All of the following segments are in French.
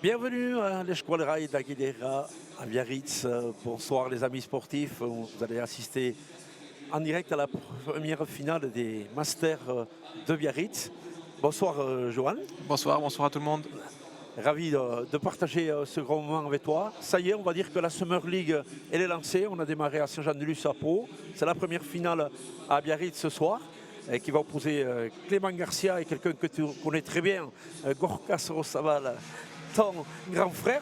Bienvenue à l'Escuela Rai d'Aguilera à Biarritz. Bonsoir les amis sportifs. Vous allez assister en direct à la première finale des Masters de Biarritz. Bonsoir Johan. Bonsoir, bonsoir à tout le monde. Ravi de partager ce grand moment avec toi. Ça y est, on va dire que la Summer League elle est lancée. On a démarré à Saint-Jean-de-Luz à Pau. C'est la première finale à Biarritz ce soir, qui va opposer Clément Garcia et quelqu'un que tu connais très bien, Gorka Sorosaval, ton grand frère,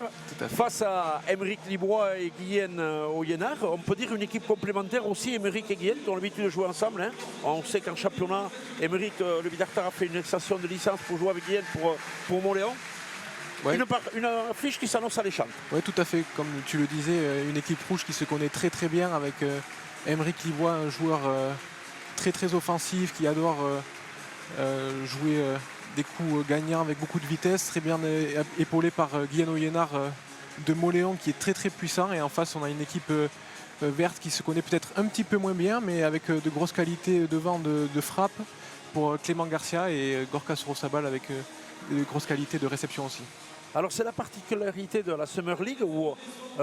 face à Émeric Libois et Guyenne Oyénard. On peut dire une équipe complémentaire aussi, Émeric et Guyenne, qui ont l'habitude de jouer ensemble. Hein. On sait qu'en championnat, Émeric Le Bidartar a fait une extension de licence pour jouer avec Guyenne pour Montléon. Ouais. Une affiche qui s'annonce alléchante. Oui, tout à fait. Comme tu le disais, une équipe rouge qui se connaît très très bien avec Émeric Libois, un joueur très très offensif qui adore jouer des coups gagnants avec beaucoup de vitesse, très bien épaulé par Guyenne Oyénard de Montléon qui est très très puissant. Et en face, on a une équipe verte qui se connaît peut-être un petit peu moins bien, mais avec de grosses qualités devant de frappe pour Clément Garcia et Gorka Sorosabal avec de grosses qualités de réception aussi. Alors c'est la particularité de la Summer League où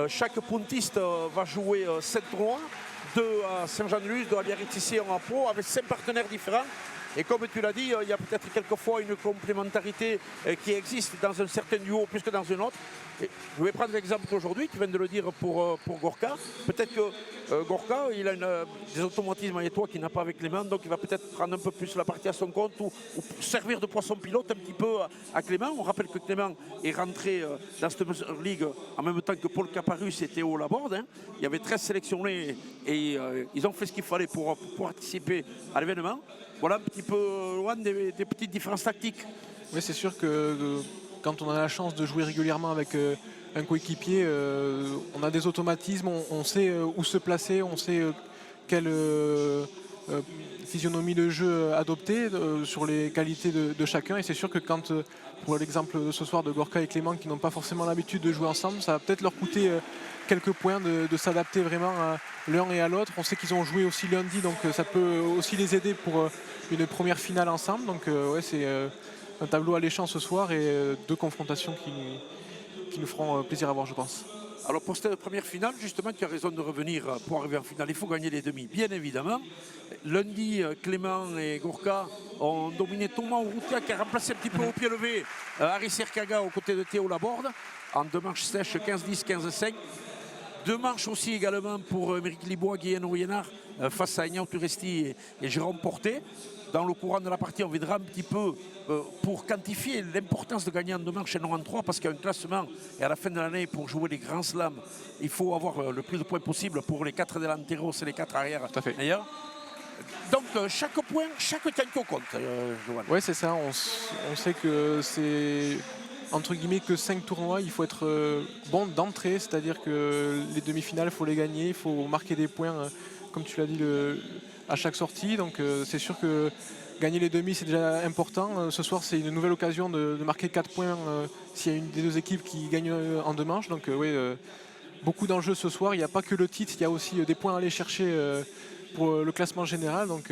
chaque puntiste va jouer 7 tournois, 2 à Saint-Jean-de-Luz, 2 à Biarritz ici en Pau, avec 5 partenaires différents. Et comme tu l'as dit, il y a peut-être quelquefois une complémentarité qui existe dans un certain duo plus que dans un autre. Et je vais prendre l'exemple aujourd'hui, tu viens de le dire pour Gorka. Peut-être que Gorka, il a des automatismes avec toi qu'il n'a pas avec Clément, donc il va peut-être prendre un peu plus la partie à son compte ou servir de poisson pilote un petit peu à Clément. On rappelle que Clément est rentré dans cette ligue en même temps que Paul Caparus et Théo Laborde. Hein. Il y avait 13 sélectionnés et ils ont fait ce qu'il fallait pour participer à l'événement. Voilà un petit peu loin des petites différences tactiques. Oui, c'est sûr que quand on a la chance de jouer régulièrement avec un coéquipier, on a des automatismes, on sait où se placer, on sait quelle physionomie de jeu adopter sur les qualités de chacun. Et c'est sûr que quand, pour l'exemple de ce soir de Gorka et Clément qui n'ont pas forcément l'habitude de jouer ensemble, ça va peut-être leur coûter quelques points de s'adapter vraiment à l'un et à l'autre. On sait qu'ils ont joué aussi lundi, donc ça peut aussi les aider pour une première finale ensemble. Donc ouais, c'est un tableau alléchant ce soir et 2 confrontations qui nous feront plaisir à voir, je pense. Alors pour cette première finale, justement, tu as raison de revenir pour arriver en finale. Il faut gagner les demi, bien évidemment. Lundi, Clément et Gorka ont dominé Thomas Urrutia qui a remplacé un petit peu au pied levé Harry Serkaga aux côtés de Théo Laborde en 2 manches sèches 15-10, 15-5. 2 manches aussi également pour Émeric Libois, Guyenne Oyénard face à Ignacio Turesti et Jérôme Porté. Dans le courant de la partie, on viendra un petit peu pour quantifier l'importance de gagner en 2 manches et non en 3 parce qu'il y a un classement et à la fin de l'année, pour jouer les grands slams, il faut avoir le plus de points possible pour les 4 delanteros et les 4 arrières meilleurs. Donc chaque point, chaque tient au compte, Johan. Oui, c'est ça. On sait que c'est entre guillemets que 5 tournois. Il faut être bon d'entrée, c'est-à-dire que les demi-finales, il faut les gagner, il faut marquer des points, comme tu l'as dit, à chaque sortie. Donc c'est sûr que gagner les demi, c'est déjà important. Ce soir, c'est une nouvelle occasion de marquer 4 points s'il y a une des 2 équipes qui gagne en 2 manches. Donc oui, beaucoup d'enjeux ce soir. Il n'y a pas que le titre, il y a aussi des points à aller chercher pour le classement général. Donc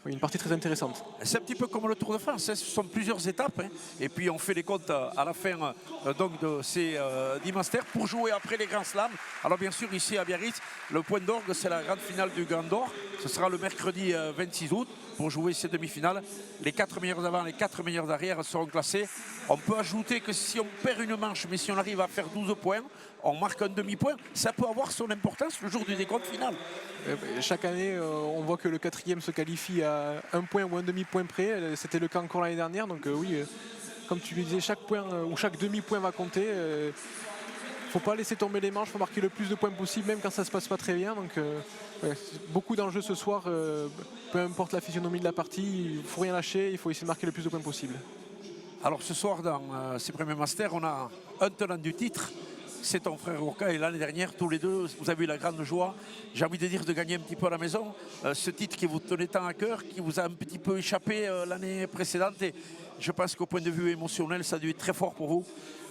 une partie très intéressante. C'est un petit peu comme le Tour de France, hein. Ce sont plusieurs étapes. Hein. Et puis on fait les comptes à la fin donc de ces 10 masters pour jouer après les grands slams. Alors bien sûr ici à Biarritz, le point d'orgue c'est la grande finale du Grand d'Or. Ce sera le mercredi 26 août pour jouer ces demi-finales. Les 4 meilleurs d'avant, les 4 meilleurs d'arrière seront classés. On peut ajouter que si on perd une manche, mais si on arrive à faire 12 points, on marque un demi-point. Ça peut avoir son importance le jour du décompte final. Chaque année, on voit que le 4e se qualifie à 1 point ou un demi-point près. C'était le cas encore l'année dernière. Donc oui, comme tu le disais, chaque point ou chaque demi-point va compter. Il ne faut pas laisser tomber les manches, il faut marquer le plus de points possible, même quand ça ne se passe pas très bien. Donc ouais, beaucoup d'enjeux ce soir, peu importe la physionomie de la partie, il ne faut rien lâcher, il faut essayer de marquer le plus de points possible. Alors ce soir, dans ces premiers masters, on a un tenant du titre. C'est ton frère Gorka et l'année dernière, tous les deux, vous avez eu la grande joie, j'ai envie de dire, de gagner un petit peu à la maison. Ce titre qui vous tenait tant à cœur, qui vous a un petit peu échappé l'année précédente. Et je pense qu'au point de vue émotionnel, ça a dû être très fort pour vous.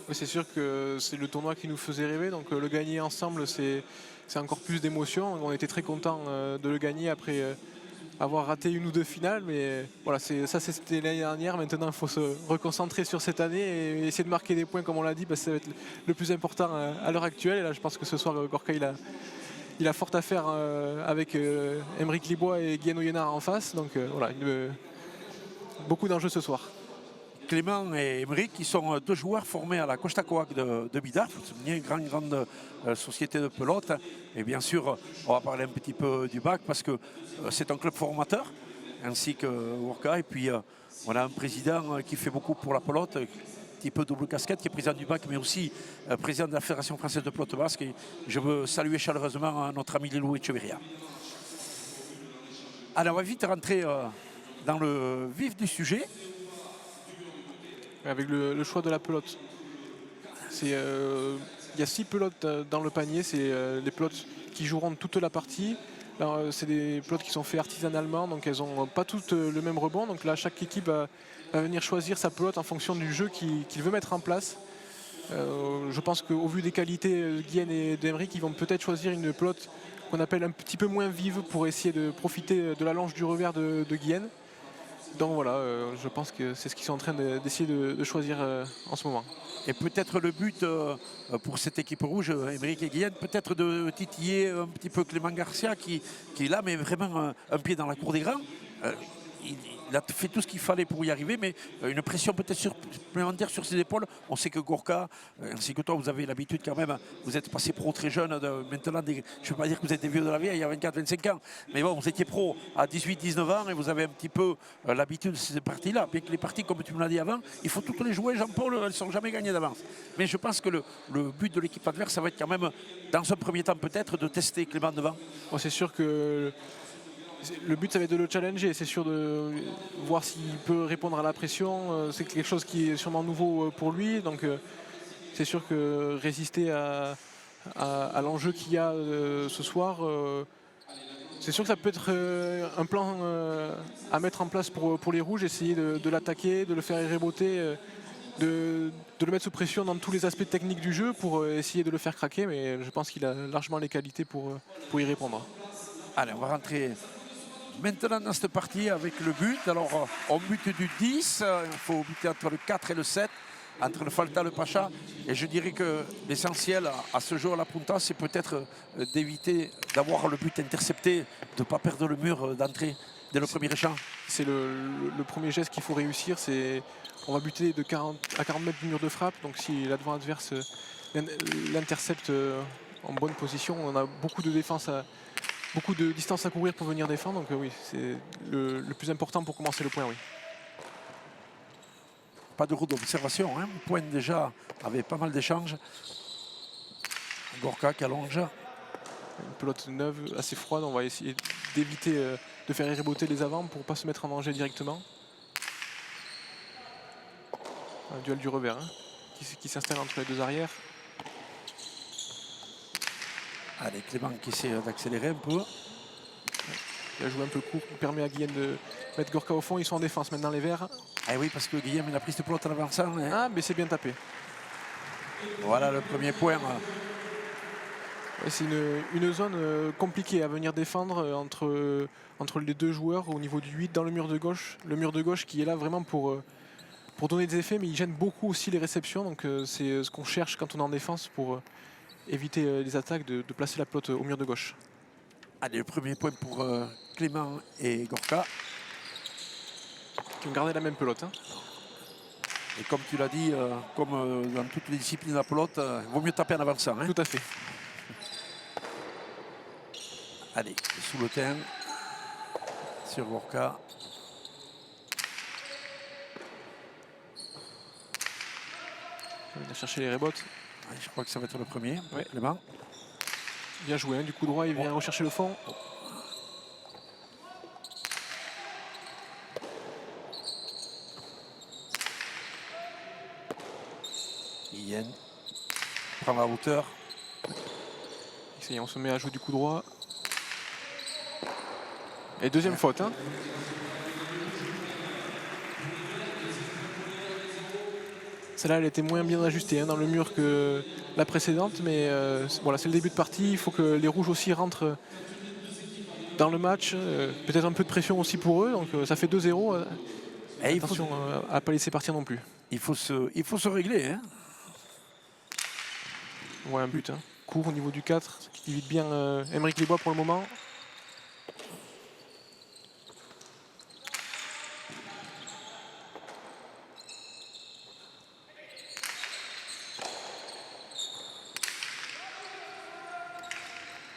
Oui, c'est sûr que c'est le tournoi qui nous faisait rêver. Donc le gagner ensemble, c'est encore plus d'émotion. On était très contents de le gagner après avoir raté une ou deux finales, mais voilà, ça c'était l'année dernière. Maintenant, il faut se reconcentrer sur cette année et essayer de marquer des points, comme on l'a dit, parce que ça va être le plus important à l'heure actuelle. Et là, je pense que ce soir, Gorka, il a fort à faire avec Aymeric Libois et Guillaume Oyonnax en face. Donc voilà, beaucoup d'enjeux ce soir. Clément et Aymeric, qui sont deux joueurs formés à la Costa Coac de Bidart, une grande société de pelote. Et bien sûr, on va parler un petit peu du BAC parce que c'est un club formateur, ainsi que Gorka. Et puis, on a un président qui fait beaucoup pour la pelote, un petit peu double casquette, qui est président du BAC, mais aussi président de la Fédération française de pelote basque. Et je veux saluer chaleureusement notre ami Lilou Echeverria. Alors, on va vite rentrer dans le vif du sujet. Avec le choix de la pelote. Il y a 6 pelotes dans le panier, c'est les pelotes qui joueront toute la partie. C'est des pelotes qui sont faites artisanalement, donc elles n'ont pas toutes le même rebond. Donc là, chaque équipe va venir choisir sa pelote en fonction du jeu qu'il veut mettre en place. Je pense qu'au vu des qualités de Guyen et d'Aymeric, ils vont peut-être choisir une pelote qu'on appelle un petit peu moins vive pour essayer de profiter de la longe du revers de Guyen. Donc voilà, je pense que c'est ce qu'ils sont en train d'essayer de choisir en ce moment. Et peut-être le but pour cette équipe rouge, Aymeric et Guyen, peut-être de titiller un petit peu Clément Garcia qui est là, mais vraiment un pied dans la cour des grands. Il a fait tout ce qu'il fallait pour y arriver, mais une pression peut-être supplémentaire sur ses épaules. On sait que Gorka, ainsi que toi, vous avez l'habitude quand même, vous êtes passé pro très jeune, maintenant, je ne veux pas dire que vous êtes des vieux de la vieille, il y a 24-25 ans, mais bon, vous étiez pro à 18-19 ans et vous avez un petit peu l'habitude de ces parties-là. Bien que les parties, comme tu me l'as dit avant, il faut toutes les jouer, Jean-Paul, elles ne sont jamais gagnées d'avance. Mais je pense que le but de l'équipe adverse, ça va être quand même, dans un premier temps peut-être, de tester Clément devant. Bon, c'est sûr que le but, ça va être de le challenger, c'est sûr, de voir s'il peut répondre à la pression. C'est quelque chose qui est sûrement nouveau pour lui, donc c'est sûr que résister à l'enjeu qu'il y a ce soir, c'est sûr que ça peut être un plan à mettre en place pour les rouges, essayer de l'attaquer, de le faire reboter, de le mettre sous pression dans tous les aspects techniques du jeu pour essayer de le faire craquer, mais je pense qu'il a largement les qualités pour y répondre. Allez, on va rentrer maintenant dans cette partie avec le but. Alors, on bute du 10, il faut buter entre le 4 et le 7, entre le Falta et le Pacha. Et je dirais que l'essentiel à ce jeu à la Punta, c'est peut-être d'éviter d'avoir le but intercepté, de ne pas perdre le mur d'entrée dès le premier échange. C'est le premier geste qu'il faut réussir. On va buter de 40 à 40 mètres du mur de frappe. Donc si l'adversaire adverse l'intercepte en bonne position, on a beaucoup de défense beaucoup de distance à courir pour venir défendre, donc oui, c'est le plus important pour commencer le point, oui. Pas de route d'observation, hein. Point déjà avec pas mal d'échanges. Gorka qui allonge. Une pelote neuve, assez froide, on va essayer d'éviter de faire reboter les avants pour ne pas se mettre en danger directement. Un duel du revers hein, qui s'installe entre les deux arrières. Allez, Clément qui essaie d'accélérer un peu. Il a joué un peu court, il permet à Guillaume de mettre Gorka au fond. Ils sont en défense maintenant, les Verts. Ah oui, parce que Guillaume il a pris cette pelote en avançant. Hein. Ah, mais c'est bien tapé. Voilà le premier point. Ouais, c'est une zone compliquée à venir défendre entre les deux joueurs au niveau du 8 dans le mur de gauche. Le mur de gauche qui est là vraiment pour donner des effets, mais il gêne beaucoup aussi les réceptions. Donc c'est ce qu'on cherche quand on est en défense pour éviter les attaques, de placer la pelote au mur de gauche. Allez, le premier point pour Clément et Gorka. Qui ont gardé la même pelote. Hein. Et comme tu l'as dit, comme dans toutes les disciplines de la pelote, il vaut mieux taper en avançant. Hein. Tout à fait. Allez, sous le terrain, sur Gorka. Il va chercher les rebotes. Je crois que ça va être le premier, ouais. Clément. Bien joué, hein. Du coup droit, il vient rechercher le fond. Yen prend la hauteur. Et on se met à jouer du coup droit. Et deuxième faute. Hein. Celle-là, elle était moins bien ajustée hein, dans le mur que la précédente, mais voilà, c'est le début de partie. Il faut que les rouges aussi rentrent dans le match. Peut-être un peu de pression aussi pour eux. Donc ça fait 2-0. Et Attention à ne pas laisser partir non plus. il faut se régler. Hein. Ouais, un but. Hein. Court au niveau du 4, ce qui évite bien Aymeric Libois pour le moment.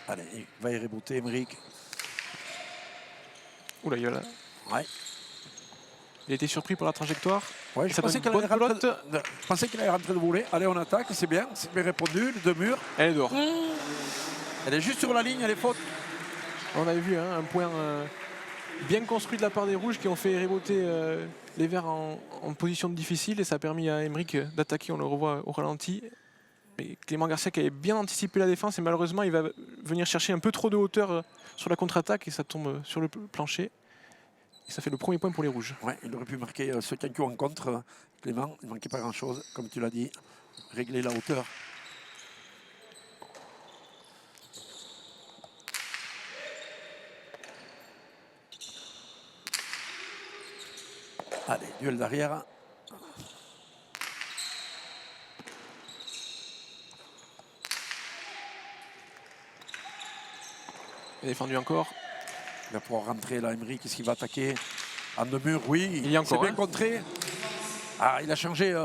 Allez, il va y rebooter Aymeric. Oula, il Ouais. a été surpris par la trajectoire. Ouais, je pensais qu'il allait rentrer de voler. Allez, on attaque, c'est bien répondu, les 2 murs. Elle est dehors. Elle est juste sur la ligne, elle est faute. On avait vu hein, un point bien construit de la part des rouges qui ont fait reboter les verts en position difficile et ça a permis à Aymeric d'attaquer, on le revoit au ralenti. Mais Clément Garcia qui avait bien anticipé la défense et malheureusement il va venir chercher un peu trop de hauteur sur la contre-attaque et ça tombe sur le plancher. Et ça fait le premier point pour les rouges. Ouais, il aurait pu marquer ce Cancun en contre, Clément. Il ne manquait pas grand-chose, comme tu l'as dit. Régler la hauteur. Allez, duel d'arrière. Il a défendu encore. Il va pouvoir rentrer là, Aymeric. Qu'est-ce qu'il va attaquer? En 2 murs, oui. Il y a encore c'est bien contré. Ah, il a changé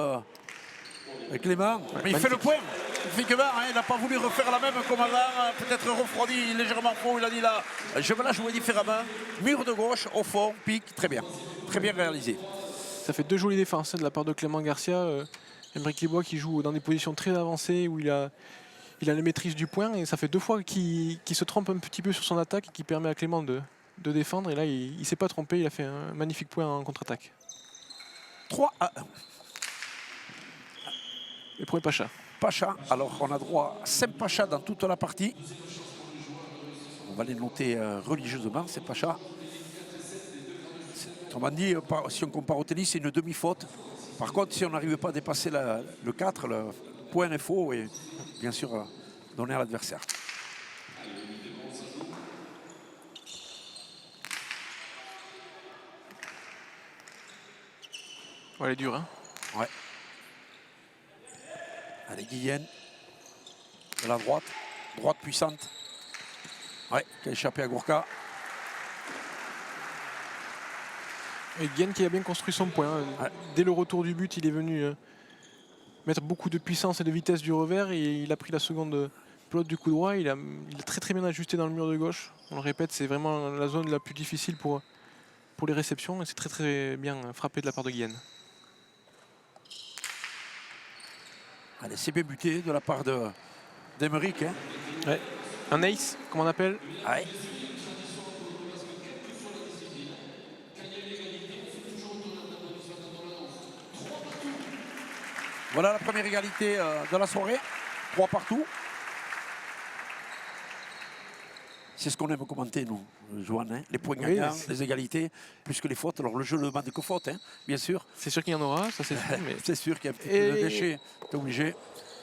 Clément. Ouais, mais il fait le point. Effectivement, hein, il n'a pas voulu refaire la même comme avant. Peut-être refroidi, légèrement faux. Il a dit là, je vais la jouer différemment. Mur de gauche, au fond, pique. Très bien. Très bien réalisé. Ça fait 2 jolies défenses de la part de Clément Garcia. Aymeric Libois qui joue dans des positions très avancées où il a la maîtrise du point et ça fait 2 fois qu'il se trompe un petit peu sur son attaque et qui permet à Clément de défendre. Et là, il ne s'est pas trompé, il a fait un magnifique point en contre-attaque. 3-1. Et pour Pacha. Pacha, alors on a droit à 5 Pacha dans toute la partie. On va les noter religieusement, ces Pacha. Autrement dit, si on compare au tennis, c'est une demi-faute. Par contre, si on n'arrive pas à dépasser le 4, le point est faux et bien sûr donner à l'adversaire. Ouais, elle est dure, hein. Ouais. Allez, Guyenne. De la droite. Droite puissante. Ouais, qui a échappé à Gourka. Et Guyenne qui a bien construit son point. Ouais. Dès le retour du but, il est venu mettre beaucoup de puissance et de vitesse du revers et il a pris la seconde pelote du coup droit. Il a très bien ajusté dans le mur de gauche. On le répète, c'est vraiment la zone la plus difficile pour les réceptions et c'est très bien frappé de la part de Guyenne. Allez, c'est bien buté de la part d'Aymeric. Hein. Ouais. Un ace, comme on appelle. Ouais. Voilà la première égalité de la soirée. 3 partout. C'est ce qu'on aime commenter, nous, Joanne. Hein. Les points gagnants, les égalités, plus que les fautes. Alors le jeu ne demande que fautes, hein, bien sûr. C'est sûr qu'il y en aura, ça c'est sûr. Mais... c'est sûr qu'il y a un petit peu de déchets. T'es obligé.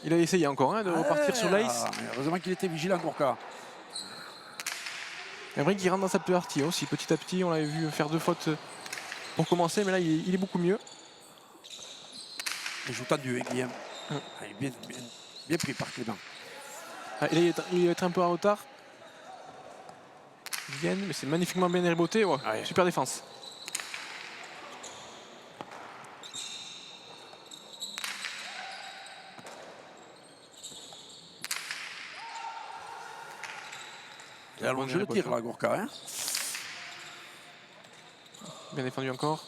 Il a essayé encore de repartir sur l'ace. Heureusement qu'il était vigilant, Gourka. Aymeric qui rentre dans sa partie aussi. Petit à petit, on l'avait vu faire 2 fautes pour commencer, mais là il est beaucoup mieux. Il joue tendu, Guillaume. Bien pris par Clément. Ah, il va être un peu en retard. Guyenne, mais c'est magnifiquement bien reboté. Ouais. Ouais. Super défense. Il a allongé le tir là, Gourka. Hein. Bien défendu encore.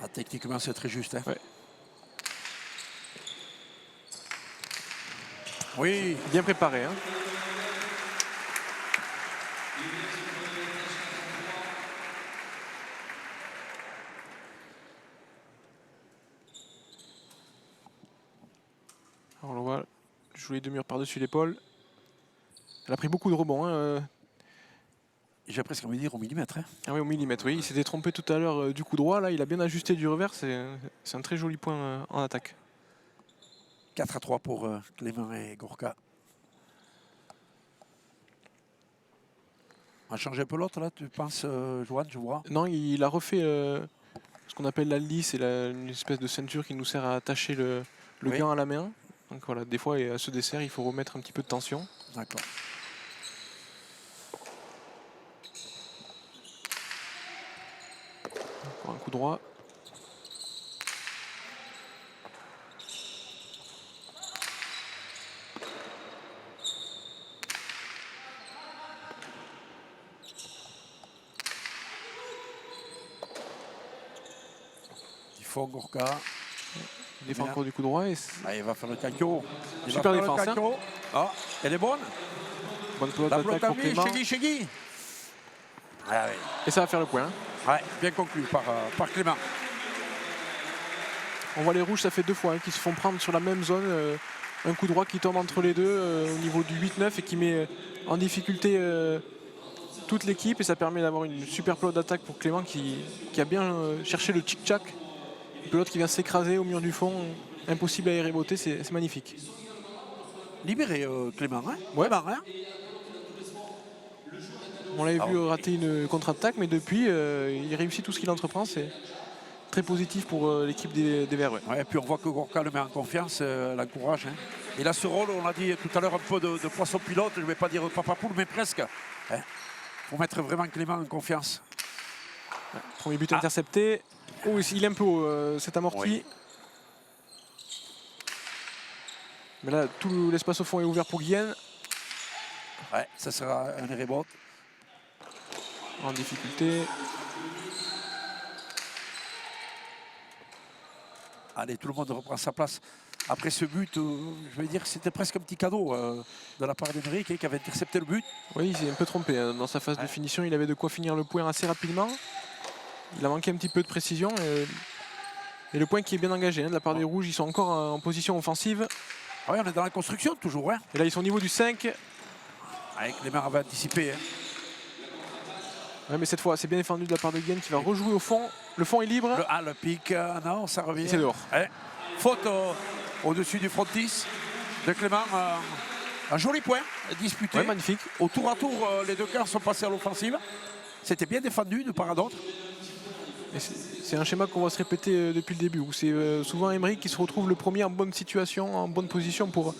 Ah, techniquement, c'est très juste. Hein. Ouais. Oui. Bien préparé. Hein. Alors, on le voit jouer 2 murs par-dessus l'épaule. Elle a pris beaucoup de rebonds. Hein. J'ai presque envie de dire au millimètre. Hein. Ah oui, au millimètre, oui. Il s'était trompé tout à l'heure du coup droit. Là, il a bien ajusté du revers. C'est un très joli point en attaque. 4-3 pour Clément et Gorka. On a changé un peu l'autre là, tu penses, Johan, je vois? Non, il a refait ce qu'on appelle la lisse, c'est une espèce de ceinture qui nous sert à attacher le Oui. gant à la main. Donc voilà, des fois, à ce dessert, il faut remettre un petit peu de tension. D'accord. Encore un coup droit. Il faut Gorka. Il défend encore du coup droit. Et il va faire le caquio. super défense. Ah, elle est bonne. Bonne pelote La d'attaque pour Clément. chez Guy. Ah, oui. Et ça va faire le point. Ouais, bien conclu par Clément. On voit les rouges, ça fait 2 fois qui se font prendre sur la même zone. Un coup droit qui tombe entre les deux au niveau du 8-9 et qui met en difficulté toute l'équipe. Et ça permet d'avoir une super pelote d'attaque pour Clément qui a bien cherché le tchic-tchac. Une pelote qui vient s'écraser au mur du fond. Impossible à y reboter, c'est magnifique. Libéré Clément, hein? Ouais. Clément, hein? On l'avait vu rater une contre-attaque, mais depuis, il réussit tout ce qu'il entreprend. C'est très positif pour l'équipe des Verts. Ouais. Ouais, et puis on voit que Gorka le met en confiance, l'encourage. Hein. Il a ce rôle, on l'a dit tout à l'heure, un peu de poisson pilote, je ne vais pas dire papa poule, mais presque. Il faut mettre vraiment Clément en confiance. Ouais, premier but intercepté. Oh, il est un peu haut, cet amorti. Oui. Mais là, tout l'espace au fond est ouvert pour Guyenne. Ouais, ça sera un rebote. En difficulté. Allez, tout le monde reprend sa place. Après ce but, je vais dire que c'était presque un petit cadeau de la part d'Emeric qui avait intercepté le but. Oui, il s'est un peu trompé. Hein. Dans sa phase de finition, il avait de quoi finir le point assez rapidement. Il a manqué un petit peu de précision. Et le point qui est bien engagé hein, de la part des Rouges. Ils sont encore en position offensive. Oui, on est dans la construction toujours. Hein. Et là, ils sont au niveau du 5. Avec les mains avait anticipé. Hein. Ouais, mais cette fois, c'est bien défendu de la part de Guyenne qui va rejouer au fond. Le fond est libre. Le pic, non, ça revient. C'est dehors. Ouais. Faute au-dessus du frontis de Clément. Un joli point disputé. Ouais, magnifique. Au tour à tour, les deux camps sont passés à l'offensive. C'était bien défendu de part à d'autre. C'est un schéma qu'on va se répéter depuis le début, où c'est souvent Emeric qui se retrouve le premier en bonne situation, en bonne position pour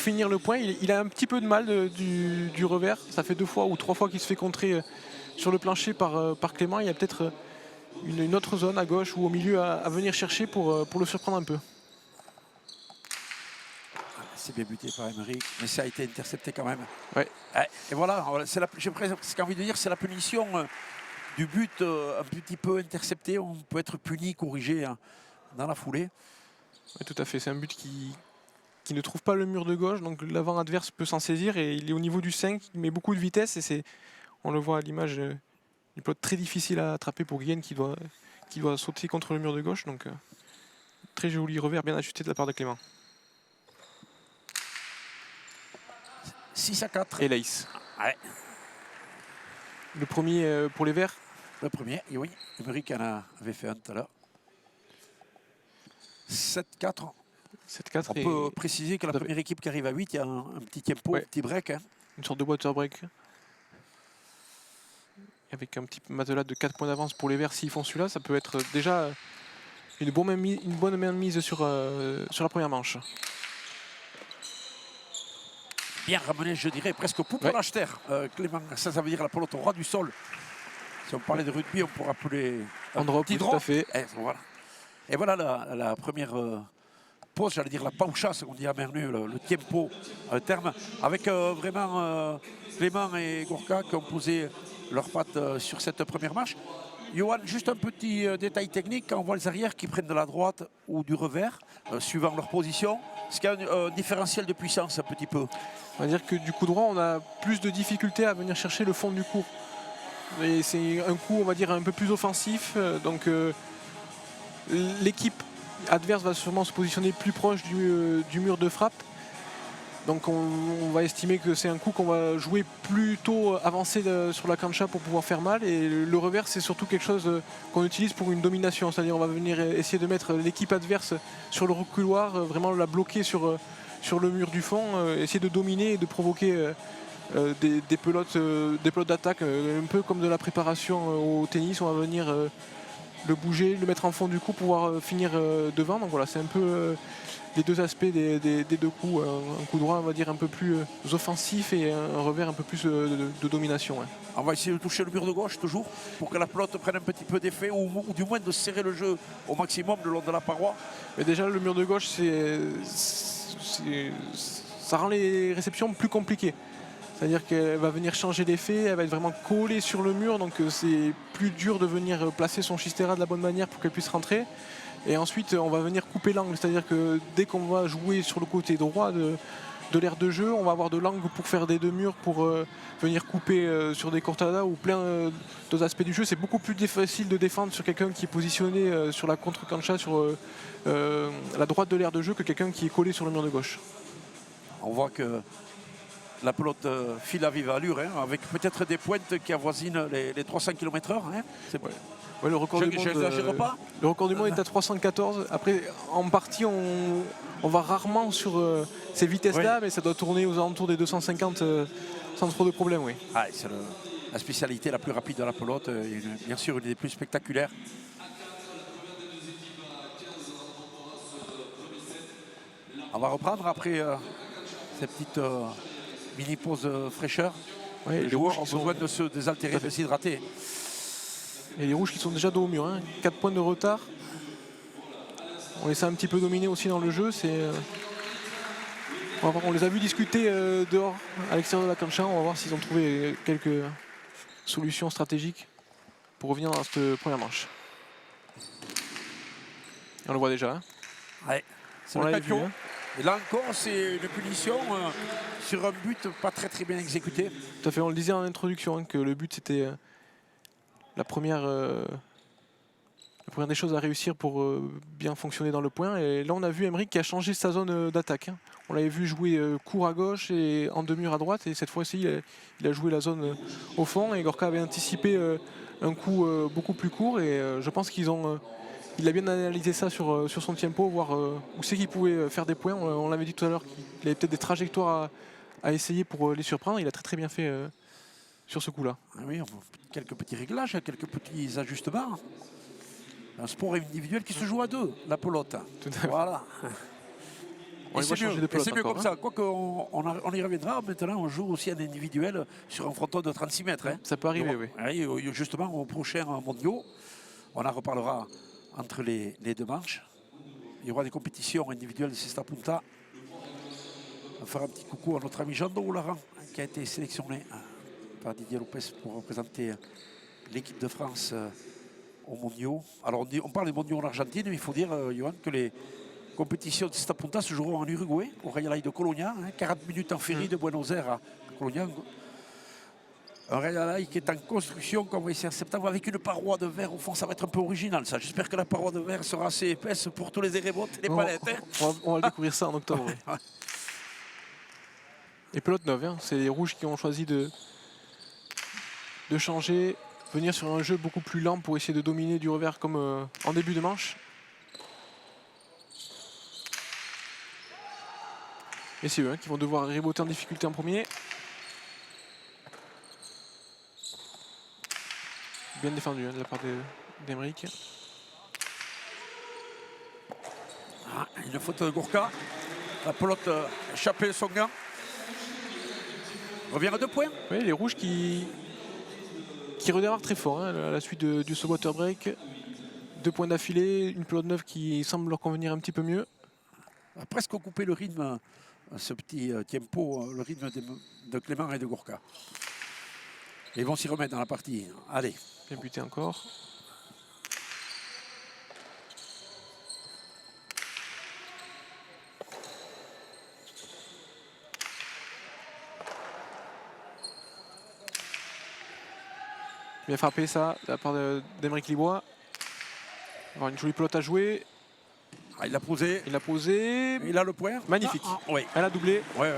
finir le point. Il a un petit peu de mal du revers. Ça fait 2 fois ou 3 fois qu'il se fait contrer sur le plancher par Clément. Il y a peut-être une autre zone à gauche ou au milieu à venir chercher pour le surprendre un peu. C'est bien buté par Emeric, mais ça a été intercepté quand même. Ouais. Et voilà, j'ai presque envie de dire c'est la punition du but un petit peu intercepté. On peut être puni, corrigé dans la foulée. Ouais, tout à fait, c'est un but qui ne trouve pas le mur de gauche, donc l'avant adverse peut s'en saisir et il est au niveau du 5, il met beaucoup de vitesse et on le voit à l'image, une pelote très difficile à attraper pour Guyenne qui doit sauter contre le mur de gauche, donc très joli revers bien ajusté de la part de Clément. 6-4. Et l'Aïs. Ouais. Le premier pour les Verts. Le premier, et oui, Emeric en avait fait un tout à l'heure. 7-4. 7-4. On peut préciser que la première équipe qui arrive à 8, il y a un petit tempo, un petit break. Hein. Une sorte de water break. Avec un petit matelas de 4 points d'avance pour les Verts, s'ils font celui-là, ça peut être déjà une bonne mainmise sur la première manche. Bien ramené, je dirais, presque pour l'acheter. Clément, ça veut dire la pelote au ras du sol. Si on parlait de rugby, on pourrait appeler un drop, tout à fait. Et voilà la première pause, j'allais dire la paucha, ce qu'on dit à Mernu, le tempo, terme, avec vraiment Clément et Gorka qui ont posé leurs pattes sur cette première marche. Johan, juste un petit détail technique, quand on voit les arrières qui prennent de la droite ou du revers, suivant leur position, est-ce qu'il y a un différentiel de puissance un petit peu? On va dire que du coup droit, on a plus de difficultés à venir chercher le fond du cours. Et c'est un coup, on va dire, un peu plus offensif. Donc l'équipe adverse va sûrement se positionner plus proche du mur de frappe. Donc on va estimer que c'est un coup qu'on va jouer plutôt avancé sur la cancha pour pouvoir faire mal. Et le revers, c'est surtout quelque chose qu'on utilise pour une domination. C'est-à-dire on va venir essayer de mettre l'équipe adverse sur le reculoir, vraiment la bloquer sur le mur du fond, essayer de dominer et de provoquer des pelotes d'attaque, un peu comme de la préparation au tennis. On va venir le bouger, le mettre en fond du coup, pouvoir finir devant. Donc voilà, c'est un peu les deux aspects des deux coups. Un coup droit, on va dire, un peu plus offensif et un revers un peu plus de domination. Ouais. On va essayer de toucher le mur de gauche toujours pour que la pelote prenne un petit peu d'effet ou du moins de serrer le jeu au maximum le long de la paroi. Mais déjà, le mur de gauche, ça rend les réceptions plus compliquées. C'est-à-dire qu'elle va venir changer l'effet, elle va être vraiment collée sur le mur, donc c'est plus dur de venir placer son schistera de la bonne manière pour qu'elle puisse rentrer. Et ensuite, on va venir couper l'angle, c'est-à-dire que dès qu'on va jouer sur le côté droit de l'aire de jeu, on va avoir de l'angle pour faire des deux murs, pour venir couper sur des cortadas ou plein d'autres aspects du jeu. C'est beaucoup plus facile de défendre sur quelqu'un qui est positionné sur la contre-cancha, sur la droite de l'aire de jeu, que quelqu'un qui est collé sur le mur de gauche. On voit que la pelote file à vive allure, hein, avec peut-être des pointes qui avoisinent les 300 km/h. Hein. Ouais, le record du monde, pas. Le record du monde est à 314. Après, en partie, on va rarement sur ces vitesses-là, mais ça doit tourner aux alentours des 250 sans trop de problème. Oui. Ah, c'est la spécialité la plus rapide de la pelote, bien sûr une des plus spectaculaires. On va reprendre après cette petite mini-pause fraîcheur. Ouais, les joueurs ont besoin de se désaltérer, de s'hydrater. Et les rouges qui sont déjà dos au mur, hein. 4 points de retard. On les a un petit peu dominés aussi dans le jeu. On les a vus discuter dehors, à l'extérieur de la cancha. On va voir s'ils ont trouvé quelques solutions stratégiques pour revenir dans cette première manche. Et on le voit déjà. Hein. Ouais, c'est le vu, hein. Et là encore, c'est une punition sur un but pas très bien exécuté. Tout à fait, on le disait en introduction, hein, que le but c'était la première des choses à réussir pour bien fonctionner dans le point. Et là on a vu Emeric qui a changé sa zone d'attaque. Hein. On l'avait vu jouer court à gauche et en demi-mur à droite, et cette fois-ci il a joué la zone au fond, et Gorka avait anticipé un coup beaucoup plus court, et je pense qu'il a bien analysé ça sur son tempo, voir où c'est qu'il pouvait faire des points. On l'avait dit tout à l'heure qu'il avait peut-être des trajectoires à essayer pour les surprendre. Il a très bien fait sur ce coup-là. Oui, quelques petits réglages, quelques petits ajustements. Un sport individuel qui se joue à deux, la pelote. Voilà. Et c'est mieux comme ça. Quoique on y reviendra, maintenant on joue aussi en individuel sur un fronton de 36 mètres. Hein. Ça peut arriver, oui. Oui. Justement, au prochain mondiaux, on en reparlera entre les deux manches. Il y aura des compétitions individuelles de Cesta Punta. On va faire un petit coucou à notre ami Jean Doularan, qui a été sélectionné par Didier Lopez pour représenter l'équipe de France aux mondiaux. Alors on parle des mondiaux en Argentine, mais il faut dire, Johan, que les compétitions de Cesta Punta se joueront en Uruguay, au Real Ay de Colonia, 40 minutes en ferry de Buenos Aires à Colonia. Un Real Ay qui est en construction, comme on va essayer en septembre, avec une paroi de verre. Au fond, ça va être un peu original, ça. J'espère que la paroi de verre sera assez épaisse pour tous les érebotes et les palettes. Hein. On va découvrir ça en octobre. Oui. Et pelote neuve, hein. C'est les rouges qui ont choisi de changer, venir sur un jeu beaucoup plus lent pour essayer de dominer du revers comme en début de manche. Et c'est eux qui vont devoir reboter en difficulté en premier. Bien défendu de la part d'Emeric. Une faute de Gorka. La pelote échappée son gant. Revient à 2 points. Oui, les rouges qui redémarrent très fort hein, à la suite du ce water break. 2 points d'affilée, une pelote neuve qui semble leur convenir un petit peu mieux. A presque coupé le rythme, ce petit tempo, le rythme de Clément et de Gorka. Ils vont s'y remettre dans la partie. Allez. Bien buté encore. Bien frappé ça de la part d'Emeric Libois. Avoir une jolie pelote à jouer. Ah, il l'a posé. Il a posé. Il a le point. Magnifique. Oui. Elle a doublé. Oui.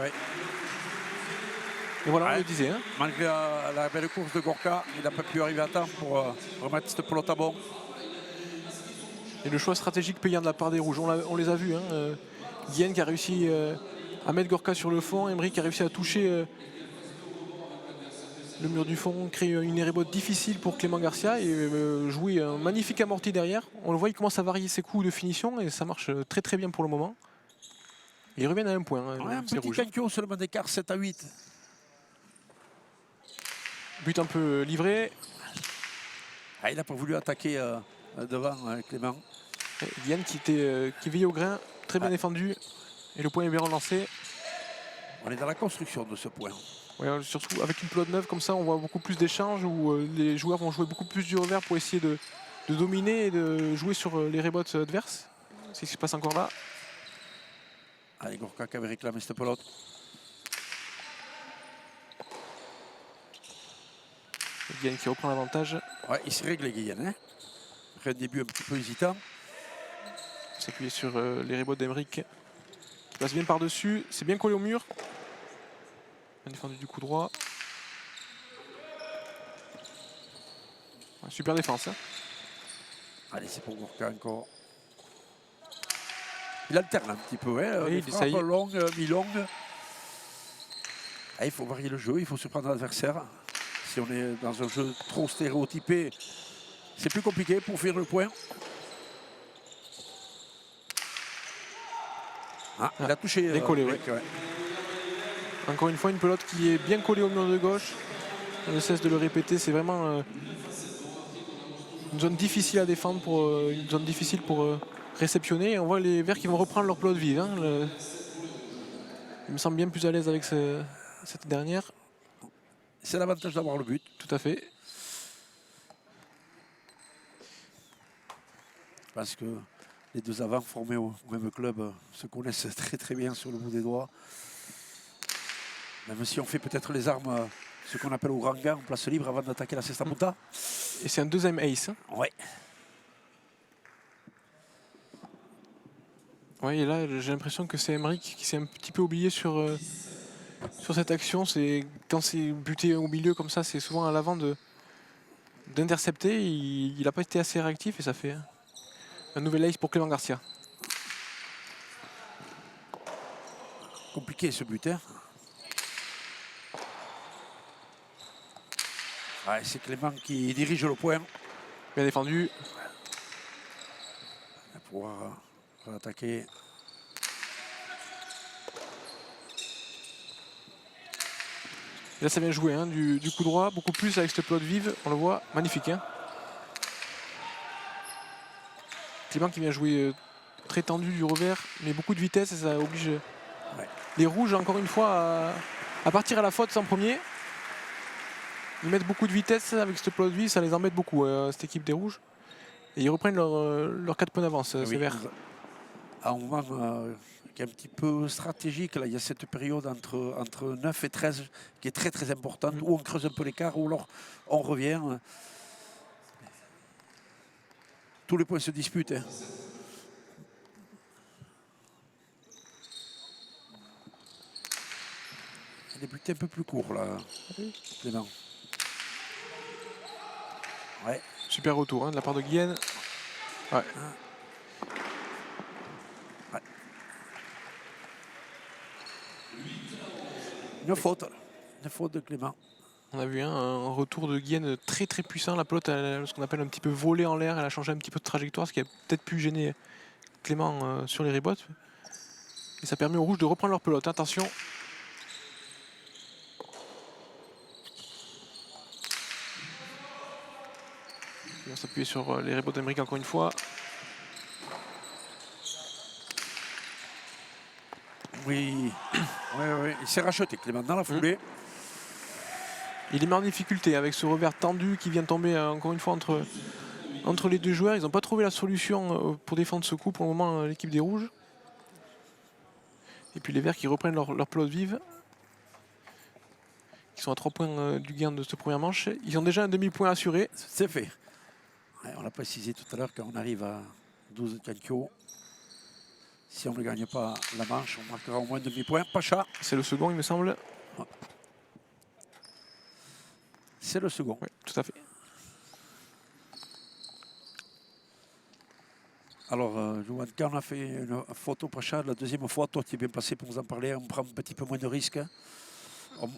Et voilà, on Ouais. le disait. Hein. Malgré la belle course de Gorka, il n'a pas pu arriver à temps pour remettre cette pelote à bon. Et le choix stratégique payant de la part des rouges, on les a vus. Hein. Guillen qui a réussi à mettre Gorka sur le fond. Emmerich qui a réussi à toucher le mur du fond, créer une errebote difficile pour Clément Garcia et jouer un magnifique amorti derrière. On le voit, il commence à varier ses coups de finition et ça marche très très bien pour le moment. Et ils reviennent à un point. Ouais, un ces petit rouges. Cankyo seulement d'écart 7 à 8. But un peu livré. Ah, il n'a pas voulu attaquer devant Clément. Guillen qui veille au grain, très bien défendu. Et le point est bien relancé. On est dans la construction de ce point. Ouais, surtout avec une pelote neuve comme ça, on voit beaucoup plus d'échanges où les joueurs vont jouer beaucoup plus du revers pour essayer de dominer et de jouer sur les rebots adverses. C'est ce qui se passe encore là. Allez, Gorka qui avait réclamé cette pelote. Guillen qui reprend l'avantage. Ouais, il s'est réglé, Guillen. Hein, après un début un petit peu hésitant. S'appuyer sur les rebots d'Emeric. Qui passe bien par-dessus. C'est bien collé au mur. Bien défendu du coup droit. Ouais, super défense. Hein. Allez, c'est pour Gorka encore. Il alterne un petit peu. Hein, Oui, les il frappes essaye. longues, mi-longues. Ah, il faut varier le jeu, il faut surprendre l'adversaire. Si on est dans un jeu trop stéréotypé, c'est plus compliqué pour faire le point. Ah, il a touché. Décollé, ouais. Encore une fois, une pelote qui est bien collée au mur de gauche. On ne cesse de le répéter, c'est vraiment une zone difficile à défendre, une zone difficile pour réceptionner. Et on voit les Verts qui vont reprendre leur pelote vive. Hein. Il me semble bien plus à l'aise avec cette dernière. C'est l'avantage d'avoir le but. Tout à fait. Parce que les deux avants formés au même club se connaissent très très bien sur le bout des doigts. Même si on fait peut-être les armes, ce qu'on appelle au grand gant, en place libre avant d'attaquer la cesta punta. Et c'est un deuxième ace. Hein. Ouais. Ouais, et là, j'ai l'impression que c'est Emeric qui s'est un petit peu oublié sur cette action. Quand c'est buté au milieu comme ça, c'est souvent à l'avant d'intercepter. Il n'a pas été assez réactif et ça fait un nouvel ace pour Clément Garcia. Compliqué ce but. Hein. Ouais, c'est Clément qui dirige le point. Bien défendu. Il va pouvoir attaquer. Et là, ça vient jouer hein, du coup droit, beaucoup plus avec cette pelote vive. On le voit, magnifique. Hein. Clément qui vient jouer très tendu du revers, mais beaucoup de vitesse et ça oblige les rouges, encore une fois, à partir à la faute en premier. Ils mettent beaucoup de vitesse avec cette pelote vive, ça les embête beaucoup, cette équipe des rouges. Et ils reprennent leurs 4 points d'avance, ces verts. À un moment qui est un petit peu stratégique, là, il y a cette période entre 9 et 13 qui est très très importante, où on creuse un peu l'écart, ou alors on revient. Tous les points se disputent. Hein. Il est buté un peu plus court là, Clément. Ouais. Super retour hein, de la part de Guillen. Ouais. Ouais. Une faute de Clément. On a vu un retour de Guillen très très puissant. La pelote, ce qu'on appelle un petit peu volé en l'air, elle a changé un petit peu de trajectoire, ce qui a peut-être pu gêner Clément sur les rebots. Et ça permet aux rouges de reprendre leur pelote. Attention. On va s'appuyer sur les rebots d'Emeric encore une fois. Oui, oui. Il s'est racheté Clément dans la foulée. Il est mis en difficulté avec ce revers tendu qui vient tomber encore une fois entre les deux joueurs. Ils n'ont pas trouvé la solution pour défendre ce coup pour le moment, l'équipe des rouges. Et puis les verts qui reprennent leur pelote vive. Ils sont à 3 points du gain de cette première manche. Ils ont déjà un demi-point assuré. C'est fait. Ouais, on l'a précisé tout à l'heure quand on arrive à 12 Cankyo. Si on ne gagne pas la manche, on marquera au moins demi-point. Pacha. C'est le second, il me semble. C'est le second. Oui, tout à fait. Alors, Johan, quand on a fait une photo Pacha, la deuxième fois, toi tu es bien passé pour nous en parler, on prend un petit peu moins de risques. Un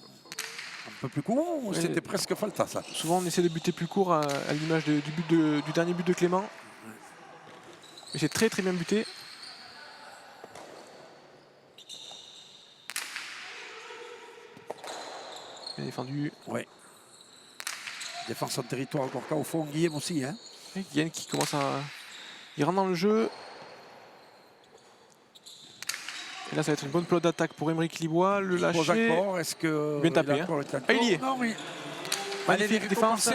peu plus court, ou c'était presque falta ça? Souvent on essaie de buter plus court à l'image du dernier but de Clément. Mais c'est très très bien buté. Bien défendu. Oui. Défense en territoire encore cas au fond, Guillaume aussi. Hein. Guillaume qui commence à... Il rentre dans le jeu. Et là ça va être une bonne pelote d'attaque pour Émeric Libois. Le lâcher. Est-ce que bien tapé. Hein. Ah, il y est. Non, oui. Magnifique défense.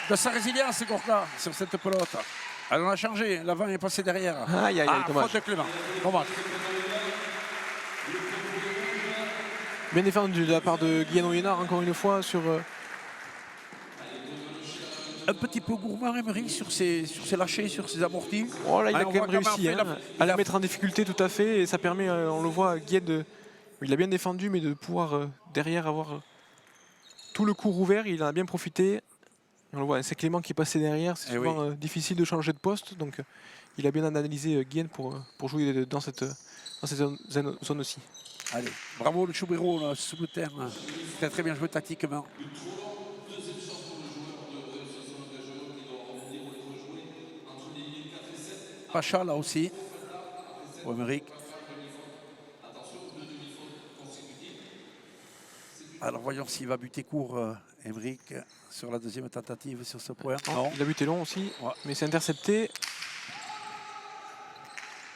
De sa résilience, Gorka, sur cette pelote. Elle en a changé. L'avant est passé derrière. Aïe, aïe, aïe, dommage. Faute de Clément. Dommage. Bien défendu de la part de Guillaume Oyonnax, encore une fois, sur... Un petit peu gourmand, Émeric, sur ses lâchers, sur ses amortis. Oh là, il a quand même réussi à la mettre en difficulté tout à fait. Et ça permet, on le voit, Guillaume, il a bien défendu, mais de pouvoir derrière avoir tout le cours ouvert. Il en a bien profité. On le voit, c'est Clément qui est passé derrière. C'est souvent difficile de changer de poste. Donc il a bien analysé Guillaume pour jouer dans cette zone aussi. Allez, bravo le Choubiro sous le terme. Très très bien joué tactiquement. Pacha là aussi. Pour Émeric. Alors voyons s'il va buter court Émeric sur la deuxième tentative sur ce point. Non. Il a buté long aussi, mais c'est intercepté.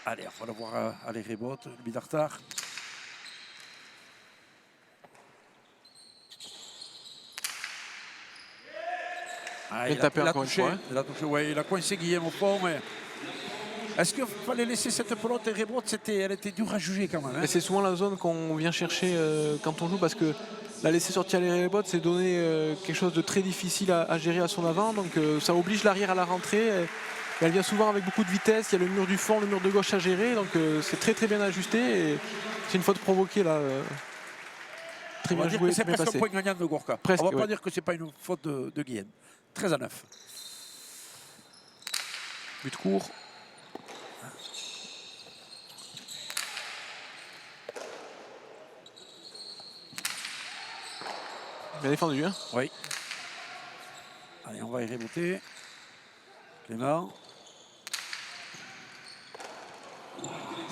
Allez, on va le voir aller rebote, le Bidartar. Ah, il a touché, il a coincé Guillaume au fond, mais est-ce qu'il fallait laisser cette pelote et rebote? Elle était dure à juger quand même. Hein. C'est souvent la zone qu'on vient chercher quand on joue, parce que la laisser sortir les rebotes, c'est donner quelque chose de très difficile à gérer à son avant. Donc ça oblige l'arrière à la rentrée. Elle vient souvent avec beaucoup de vitesse. Il y a le mur du fond, le mur de gauche à gérer. Donc c'est très très bien ajusté. C'est une faute provoquée là. Très bien joué. C'est presque un point gagnant de Gorka. Presque, on ne va pas dire que ce n'est pas une faute de Guillaume. 13-9. But court. Bien défendu. Hein. Oui. Allez, on va y remonter. Clément.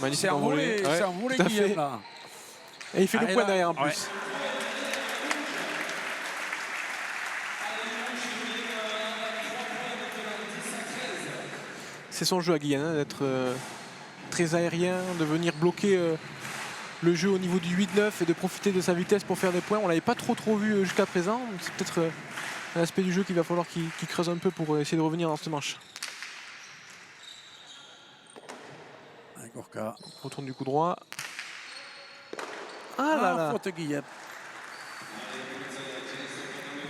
Magnifique envolé. C'est envolé Guillaume là. Et il fait le point derrière en plus. Ouais. C'est son jeu à Guillaume, d'être très aérien, de venir bloquer le jeu au niveau du 8-9 et de profiter de sa vitesse pour faire des points. On ne l'avait pas trop vu jusqu'à présent. C'est peut-être un aspect du jeu qu'il va falloir qu'il creuse un peu pour essayer de revenir dans cette manche. Gorka. Retourne du coup droit. Ah là là. Faute Guillaume.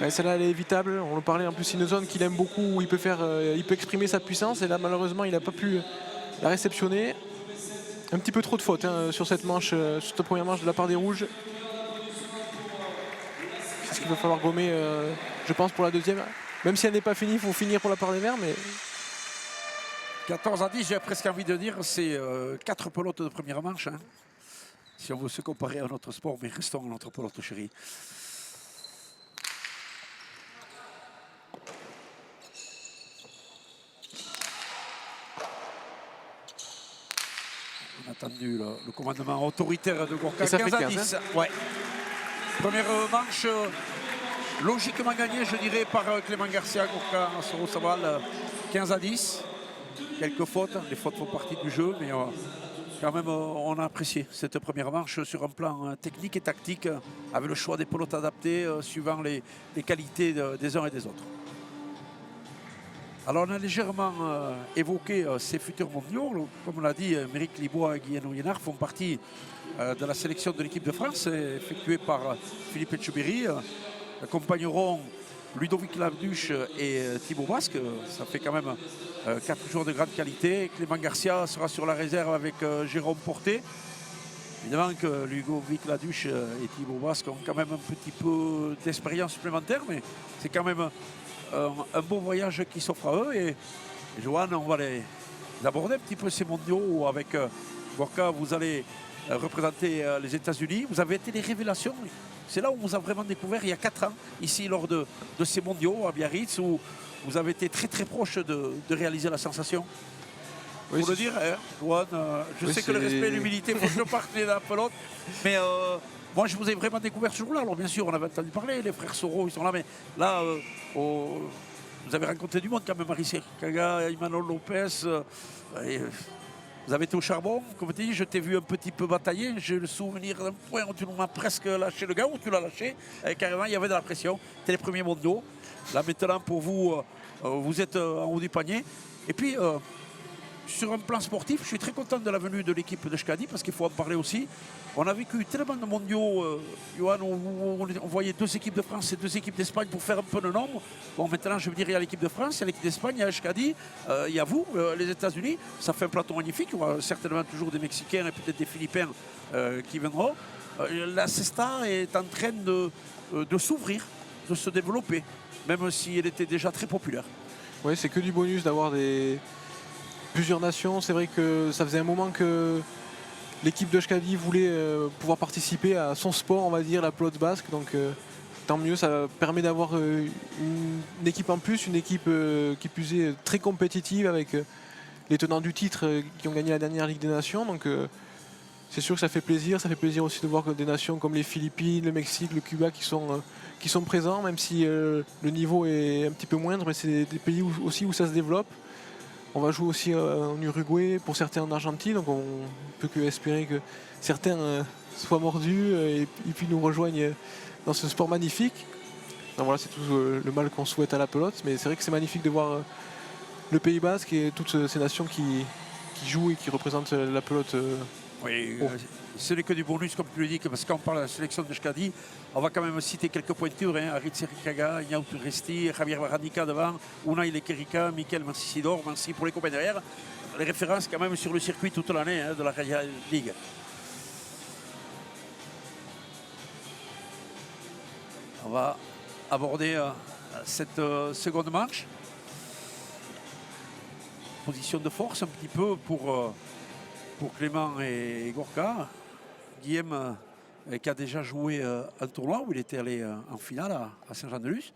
Ouais, celle-là elle est évitable. On le parlait en plus, c'est une zone qu'il aime beaucoup où il peut exprimer sa puissance, et là malheureusement il n'a pas pu la réceptionner. Un petit peu trop de fautes sur cette manche, sur cette première manche de la part des Rouges. C'est ce qu'il va falloir gommer, je pense, pour la deuxième. Même si elle n'est pas finie, il faut finir pour la part des Verts. Mais 14-10, j'ai presque envie de dire, c'est 4 pelotes de première manche. Hein. Si on veut se comparer à notre sport, mais restons à notre pelote chérie. On a attendu le commandement autoritaire de Gorka. 15-10. Hein. Ouais. Première manche logiquement gagnée, je dirais, par Clément Garcia. Gorka Soro Saval, 15-10. Quelques fautes, les fautes font partie du jeu, mais quand même on a apprécié cette première manche sur un plan technique et tactique, avec le choix des pelotes adaptées suivant les qualités des uns et des autres. Alors on a légèrement évoqué ces futurs mondiaux. Comme on l'a dit, Émeric Libois et Guillaume Oyonnax font partie de la sélection de l'équipe de France, effectuée par Philippe Etcheberry. Accompagneront Ludovic Laduche et Thibaut Basque. Ça fait quand même 4 joueurs de grande qualité. Clément Garcia sera sur la réserve avec Jérôme Porté. Évidemment que Ludovic Laduche et Thibaut Basque ont quand même un petit peu d'expérience supplémentaire, mais c'est quand même un beau voyage qui s'offre à eux. Et Johan, on va les aborder un petit peu ces mondiaux avec Gorka. Vous allez représenter les États-Unis. Vous avez été les révélations. C'est là où on vous a vraiment découvert il y a 4 ans, ici lors de ces mondiaux à Biarritz, où vous avez été très très proche de réaliser la sensation. Oui, Pour le dire, hein, Johan, je oui, sais que le respect et l'humilité, il faut que je parte de la pelote. Mais moi, je vous ai vraiment découvert ce jour-là. Alors, bien sûr, on avait entendu parler, les frères Soro, ils sont là. Mais là, vous avez rencontré du monde quand même, Marie Kaga, Imanol Lopez. Vous avez été au charbon, comme tu dis, je t'ai vu un petit peu batailler. J'ai le souvenir d'un point où tu m'as presque lâché le gars, où tu l'as lâché. Carrément, il y avait de la pression. C'était les premiers mondiaux. Là, maintenant, pour vous, vous êtes en haut du panier. Et puis, sur un plan sportif, je suis très content de la venue de l'équipe de Schkadi parce qu'il faut en parler aussi. On a vécu tellement de mondiaux, Johan, où on voyait 2 équipes de France et 2 équipes d'Espagne pour faire un peu de nombre. Bon, maintenant, je veux dire, il y a l'équipe de France, il y a l'équipe d'Espagne, il y a Schkadi, il y a vous, les États-Unis. Ça fait un plateau magnifique. Il y aura certainement toujours des Mexicains et peut-être des Philippins qui viendront. La Cesta est en train de s'ouvrir, de se développer, même si elle était déjà très populaire. Oui, c'est que du bonus d'avoir plusieurs nations. C'est vrai que ça faisait un moment que l'équipe de Schkadi voulait pouvoir participer à son sport, on va dire, la pelote basque. Donc tant mieux, ça permet d'avoir une équipe en plus, une équipe qui plus est très compétitive avec les tenants du titre qui ont gagné la dernière Ligue des Nations. Donc c'est sûr que ça fait plaisir. Ça fait plaisir aussi de voir que des nations comme les Philippines, le Mexique, le Cuba qui sont présents, même si le niveau est un petit peu moindre, mais c'est des pays aussi où ça se développe. On va jouer aussi en Uruguay, pour certains en Argentine, donc on peut que espérer que certains soient mordus et puis nous rejoignent dans ce sport magnifique. Donc voilà, c'est tout le mal qu'on souhaite à la pelote, mais c'est vrai que c'est magnifique de voir le Pays Basque et toutes ces nations qui jouent et qui représentent la pelote. Oui, ce n'est que du bonus, comme tu le dis, parce qu'on parle de la sélection de Schkadi, on va quand même citer quelques pointures. Aritz Erikaga, Ignaut Resti, Javier Varanica devant, Unai Lekerika, Michael Marcissidor, merci pour les copains derrière. Les références quand même sur le circuit toute l'année de la Radial League. On va aborder cette seconde manche. Position de force un petit peu pour Clément et Gorka. Guillaume qui a déjà joué un tournoi où il était allé en finale à Saint-Jean-de-Luz.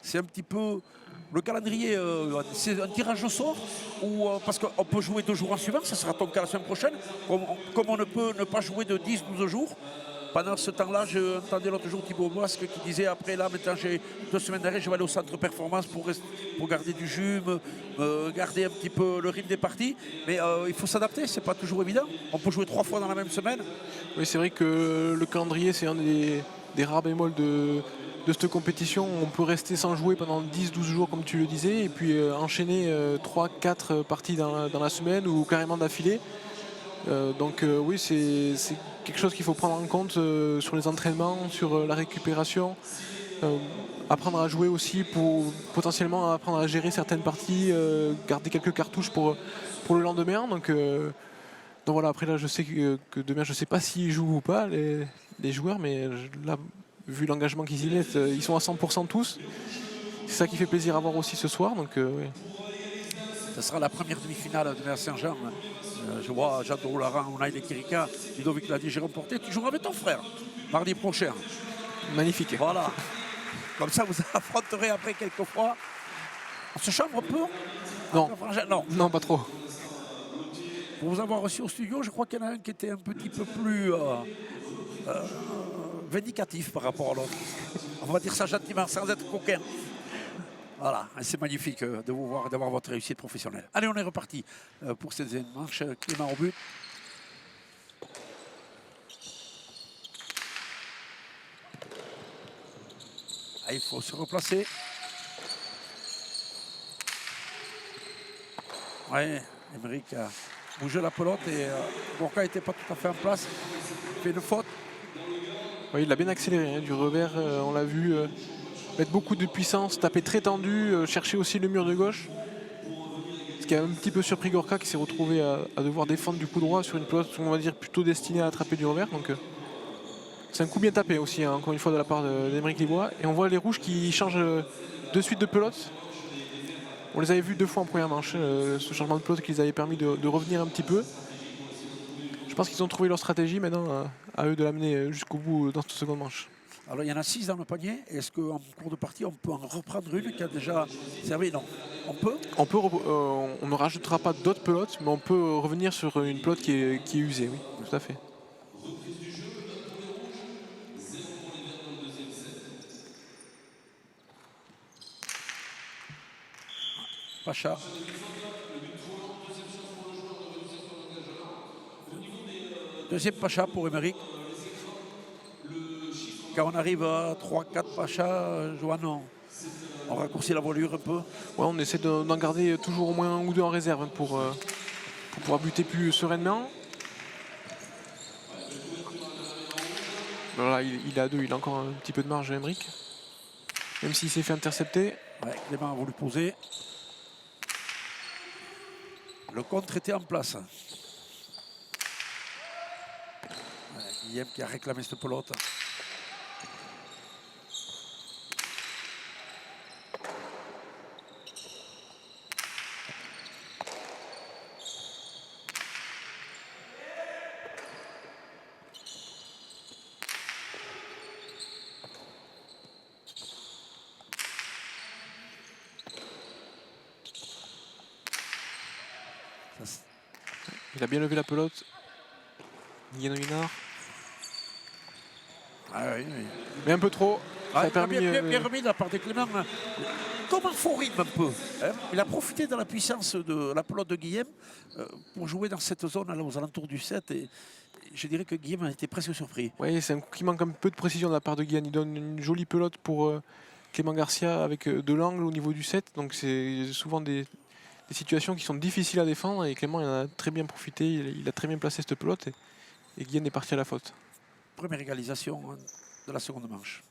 C'est un petit peu le calendrier, c'est un tirage au sort ou parce qu'on peut jouer 2 jours en suivant, ça sera ton cas la semaine prochaine, comme on ne peut ne pas jouer de 10-12 jours. Pendant ce temps-là, je entendais l'autre jour Thibaut Basque qui disait après là, maintenant j'ai 2 semaines d'arrêt, je vais aller au centre performance pour garder du jus, garder un petit peu le rythme des parties. Mais il faut s'adapter, c'est pas toujours évident. On peut jouer 3 fois dans la même semaine. Oui, c'est vrai que le calendrier, c'est un des rares bémols de cette compétition. On peut rester sans jouer pendant 10-12 jours, comme tu le disais, et puis enchaîner 3-4 parties dans la semaine ou carrément d'affilée. Donc oui, c'est quelque chose qu'il faut prendre en compte sur les entraînements, sur la récupération, apprendre à jouer aussi pour potentiellement apprendre à gérer certaines parties, garder quelques cartouches pour le lendemain. Donc voilà, après là je sais que demain je ne sais pas s'ils jouent ou pas les joueurs, mais là vu l'engagement qu'ils y mettent, ils sont à 100% tous. C'est ça qui fait plaisir à voir aussi ce soir. Donc oui. Ce sera la première demi-finale de la Saint-Jean. Je vois Jean Laurent, Unai Lekerika, Ludovic Laduche, Jérôme Porté. Tu joueras avec ton frère mardi prochain. Magnifique. Voilà. Comme ça, vous affronterez après quelques fois. On se chambre un peu? Non. Non. Non, pas trop. Pour vous avoir reçu au studio, je crois qu'il y en a un qui était un petit peu plus vindicatif par rapport à l'autre. On va dire ça gentiment, sans être coquin. Voilà, c'est magnifique de vous voir, d'avoir votre réussite professionnelle. Allez, on est reparti pour cette deuxième manche. Clément au but. Ah, il faut se replacer. Ouais, Émeric a bougé la pelote et Gorka n'était pas tout à fait en place. Il fait une faute. Oui, il a bien accéléré, hein, du revers, on l'a vu mettre beaucoup de puissance, taper très tendu, chercher aussi le mur de gauche. Ce qui a un petit peu surpris Gorka qui s'est retrouvé à devoir défendre du coup droit sur une pelote, on va dire, plutôt destinée à attraper du revers. Donc c'est un coup bien tapé aussi, hein, encore une fois, de la part d'Aymeric Libois. Et on voit les rouges qui changent de suite de pelote. On les avait vus 2 fois en première manche, ce changement de pelote qui les avait permis de revenir un petit peu. Je pense qu'ils ont trouvé leur stratégie maintenant, à eux de l'amener jusqu'au bout dans cette seconde manche. Alors il y en a 6 dans le panier. Est-ce qu'en cours de partie, on peut en reprendre une qui a déjà servi? Non. On peut? On ne rajoutera pas d'autres pelotes, mais on peut revenir sur une pelote qui est usée, oui, tout à fait. Pacha. Deuxième Pacha pour Aymeric. Quand on arrive à 3-4 Pacha, Johan, on raccourcit la voilure un peu. Ouais, on essaie d'en garder toujours au moins un ou deux en réserve pour pouvoir buter plus sereinement. Voilà, il est à 2, il a encore un petit peu de marge, Aymeric. Même s'il s'est fait intercepter. Ouais, Clément a voulu poser. Le contre était en place. Ouais, Guillaume qui a réclamé cette pelote. Il a bien levé la pelote. Guillaume Huinard. Ah oui, oui. Mais un peu trop. Ça a permis, bien remis de la part de Clément. Comme un faux rythme un peu. Hein. Il a profité de la puissance de la pelote de Guillaume pour jouer dans cette zone là, aux alentours du 7. Et je dirais que Guillaume a été presque surpris. Oui, c'est un coup qui manque un peu de précision de la part de Guillaume. Il donne une jolie pelote pour Clément Garcia avec de l'angle au niveau du 7. Donc c'est souvent des situations qui sont difficiles à défendre. Et Clément il en a très bien profité. Il a très bien placé cette pelote. Et Guillaume est parti à la faute. Première égalisation de la seconde manche.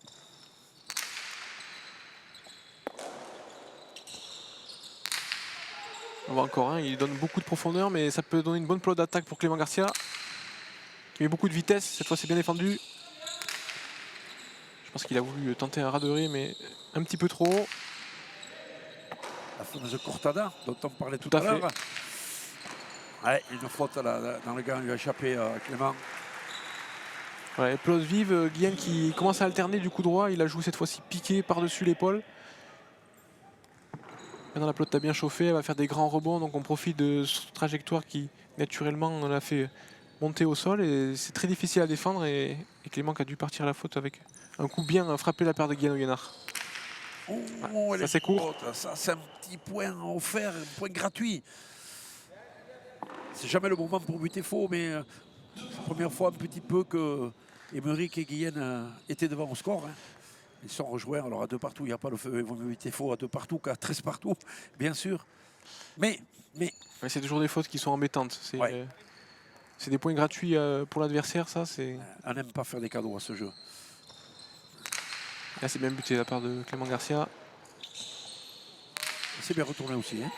On voit encore un, il donne beaucoup de profondeur, mais ça peut donner une bonne pelote d'attaque pour Clément Garcia. Qui met beaucoup de vitesse, cette fois c'est bien défendu. Je pense qu'il a voulu tenter un raderie, mais un petit peu trop haut. La fameuse Cortada dont on parlait tout à l'heure. Ouais, une faute là, dans le gars, il a échappé Clément. Ouais, pelote vive, Guillaume qui commence à alterner du coup droit, il a joué cette fois-ci piqué par-dessus l'épaule. Maintenant la pelote a bien chauffé, elle va faire des grands rebonds, donc on profite de cette trajectoire qui naturellement l'a fait monter au sol et c'est très difficile à défendre et Clément qui a dû partir à la faute avec un coup bien frappé la paire de Guillaume Huinard. Oh, ça c'est court. Ça c'est un petit point offert, un point gratuit. C'est jamais le moment pour buter faux, mais c'est la première fois un petit peu que Aymeric et Guillaume étaient devant au score. Hein. Ils sont rejoints, alors à 2 partout, il n'y a pas le feu, ils vont buter faux à 2 partout qu'à 13 partout, bien sûr. Mais ouais, c'est toujours des fautes qui sont embêtantes. C'est des points gratuits pour l'adversaire, ça. On n'aime pas faire des cadeaux à ce jeu. Là, c'est bien buté de la part de Clément Garcia. C'est bien retourné aussi. Hein.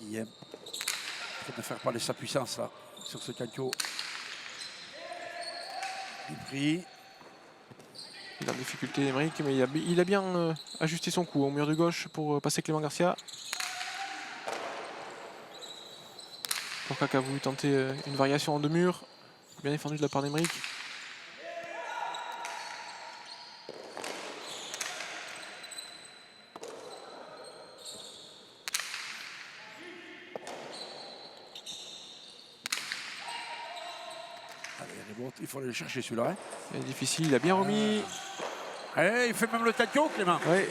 Guillaume, il ne faire parler sa puissance là, sur ce cancio. Il prie. Il est en difficulté, Aymeric, mais il a bien ajusté son coup au mur de gauche pour passer Clément Garcia. Gorka qui a voulu tenter une variation en 2 murs. Bien défendu de la part d'Aymeric. Il faut aller le chercher celui-là. Hein. Il est difficile, il a bien remis. Allez, il fait même le taquio, Clément. Ouais.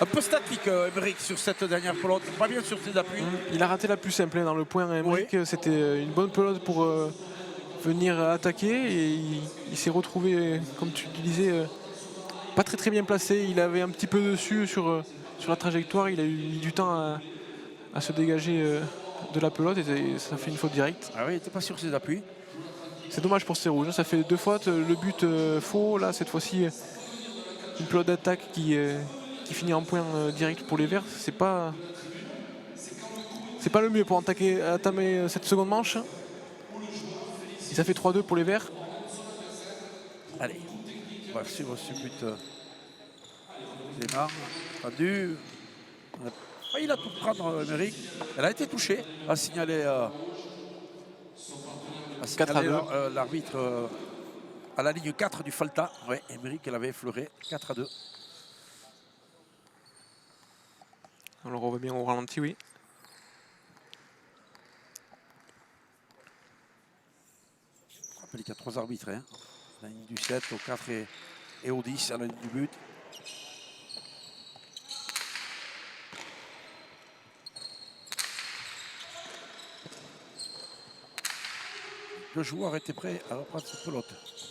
Un peu statique, Aymeric, sur cette dernière pelote. Pas bien sur ses appuis. Il a raté la plus simple hein, dans le point. Aymeric, oui. C'était une bonne pelote pour venir attaquer. Et il s'est retrouvé, comme tu le disais, pas très bien placé. Il avait un petit peu dessus sur la trajectoire. Il a eu du temps à se dégager de la pelote et ça fait une faute directe. Ah oui, il n'était pas sur ses appuis. C'est dommage pour ces rouges, ça fait 2 fautes, le but faux, là cette fois-ci une pelote d'attaque qui finit en point direct pour les Verts, c'est pas le mieux pour entamer cette seconde manche. Et ça fait 3-2 pour les Verts. Allez, on va suivre ce but. Zemar, tendu. Ah, il a tout prendre, Émeric. Elle a été touchée, a signalé, 4-2. L'arbitre à la ligne 4 du Falta. Oui, Émeric, elle avait effleuré 4-2. On le revoit bien au ralenti, oui. Je rappelle qu'il y a 3 arbitres. Hein. La ligne du 7, au 4 et au 10 à la ligne du but. Le joueur était prêt à reprendre cette pelote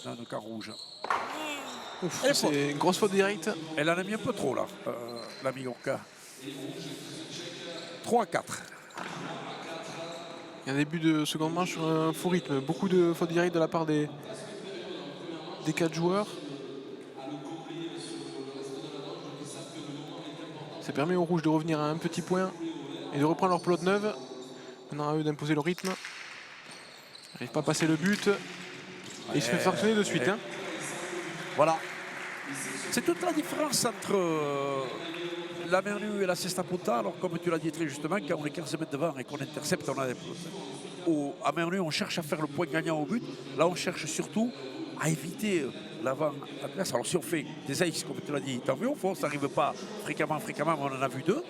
dans le camp rouge. C'est une grosse faute directe. Elle en a mis un peu trop là, la Gorka. 3-4. Il y a un début de seconde manche sur un faux rythme. Beaucoup de fautes directes de la part des 4 joueurs. Ça permet aux rouges de revenir à un petit point et de reprendre leur pelote neuve. Maintenant à eux d'imposer le rythme. Ils n'arrivent pas à passer le but. Et il se fait sanctionner de suite. Hein. Voilà. C'est toute la différence entre la Mernu et la Cesta Punta. Alors comme tu l'as dit très justement, quand on est 15 mètres devant et qu'on intercepte, à Mernu on cherche à faire le point gagnant au but. Là on cherche surtout à éviter l'avant adverse. Alors si on fait des aces comme tu l'as dit, tant mieux au fond, ça n'arrive pas fréquemment, mais on en a vu 2.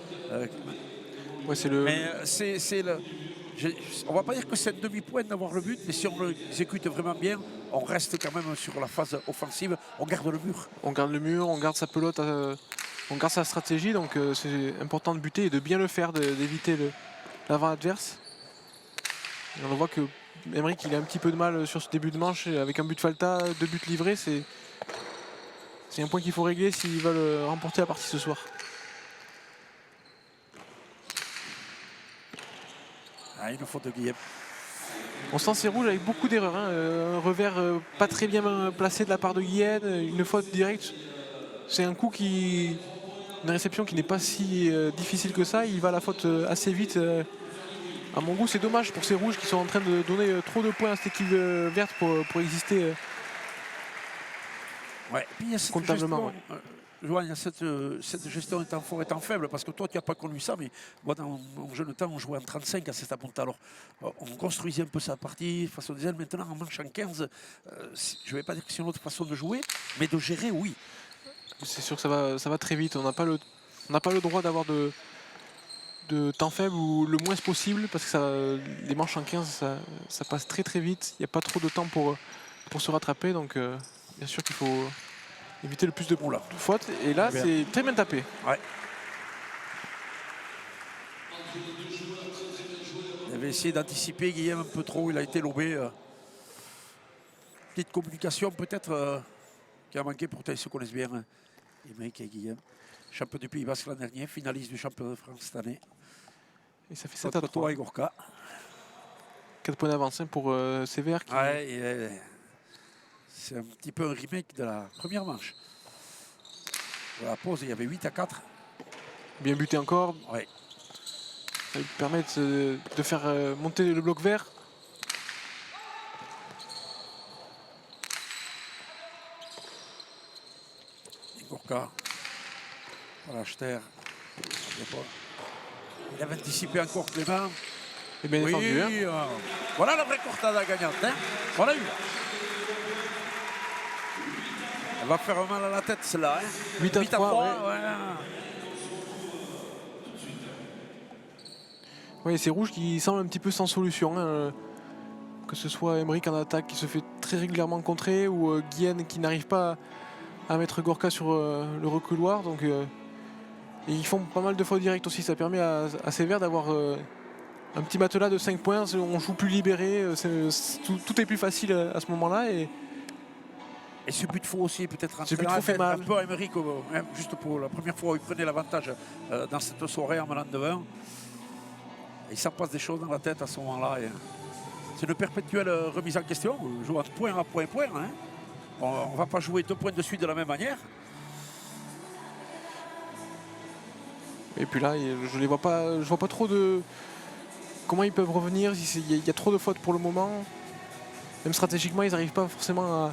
Ouais, c'est le... Mais c'est le... On ne va pas dire que c'est un demi-point d'avoir le but, mais si on l'exécute vraiment bien, on reste quand même sur la phase offensive, on garde le mur. On garde le mur, on garde sa pelote, on garde sa stratégie, donc c'est important de buter et de bien le faire, d'éviter l'avant adverse. Et on voit que Émeric il a un petit peu de mal sur ce début de manche, avec un but Falta, 2 buts livrés, c'est un point qu'il faut régler s'ils veulent remporter la partie ce soir. Ah, une faute de Guillaume. On sent ces rouges avec beaucoup d'erreurs. Hein. Un revers pas très bien placé de la part de Guyenne, une faute directe. C'est un coup une réception qui n'est pas si difficile que ça. Il va à la faute assez vite. À mon goût, c'est dommage pour ces rouges qui sont en train de donner trop de points à cette équipe verte pour exister Ouais. Puis il y a cette comptablement. gestion, Joanne, il y a cette gestion étant fort, étant faible, parce que toi, tu n'as pas connu ça, mais moi, dans mon jeune temps, on jouait en 35 à Cesta Punta. Alors, on construisait un peu sa partie façon des ailes. Maintenant, en manche en 15, je ne vais pas dire que c'est une autre façon de jouer, mais de gérer, oui. C'est sûr que ça va très vite. On n'a pas le droit d'avoir de temps faible ou le moins possible, parce que les manches en 15, ça passe très très vite. Il n'y a pas trop de temps pour se rattraper, donc bien sûr qu'il faut éviter le plus de fautes. Et là, c'est très bien tapé. Ouais. Il avait essayé d'anticiper Guillaume un peu trop, il a été lobé. Petite communication peut-être qui a manqué, pourtant ils se connaissent bien, Émeric et Guillaume. Champion du Pays Basque l'an dernier, finaliste du championnat de France cette année. Et ça fait 7-3 et Gorka. 4 points d'avance pour Sévère. C'est un petit peu un remake de la première manche. À la pause, il y avait 8-4. Bien buté encore. Ouais. Ça lui permet de faire monter le bloc vert. Gorka. Voilà, Chter. Il avait anticipé encore Clément. Et bien défendu. Hein. Voilà la vraie cortada gagnante. Hein. On l'a eu. Elle va faire mal à la tête celle-là. Hein. 8-3. Ouais. Oui, c'est Rouge qui semble un petit peu sans solution. Hein. Que ce soit Émeric en attaque qui se fait très régulièrement contrer ou Guyenne qui n'arrive pas à mettre Gorka sur le reculoir. Donc, et ils font pas mal de fautes directes aussi. Ça permet à Sévère d'avoir un petit matelas de 5 points. On joue plus libéré. Tout est plus facile à ce moment-là. Et ce but faux aussi, peut-être fait mal. Un peu à Émeric, hein, juste pour la première fois où il prenait l'avantage dans cette soirée en menant devant. il s'en passe des choses dans la tête à ce moment-là. C'est une perpétuelle remise en question. On joue à point à point, hein. On ne va pas jouer 2 points de suite de la même manière. Et puis là, je les vois pas, je vois pas trop de comment ils peuvent revenir. Il y a trop de fautes pour le moment. Même stratégiquement, ils n'arrivent pas forcément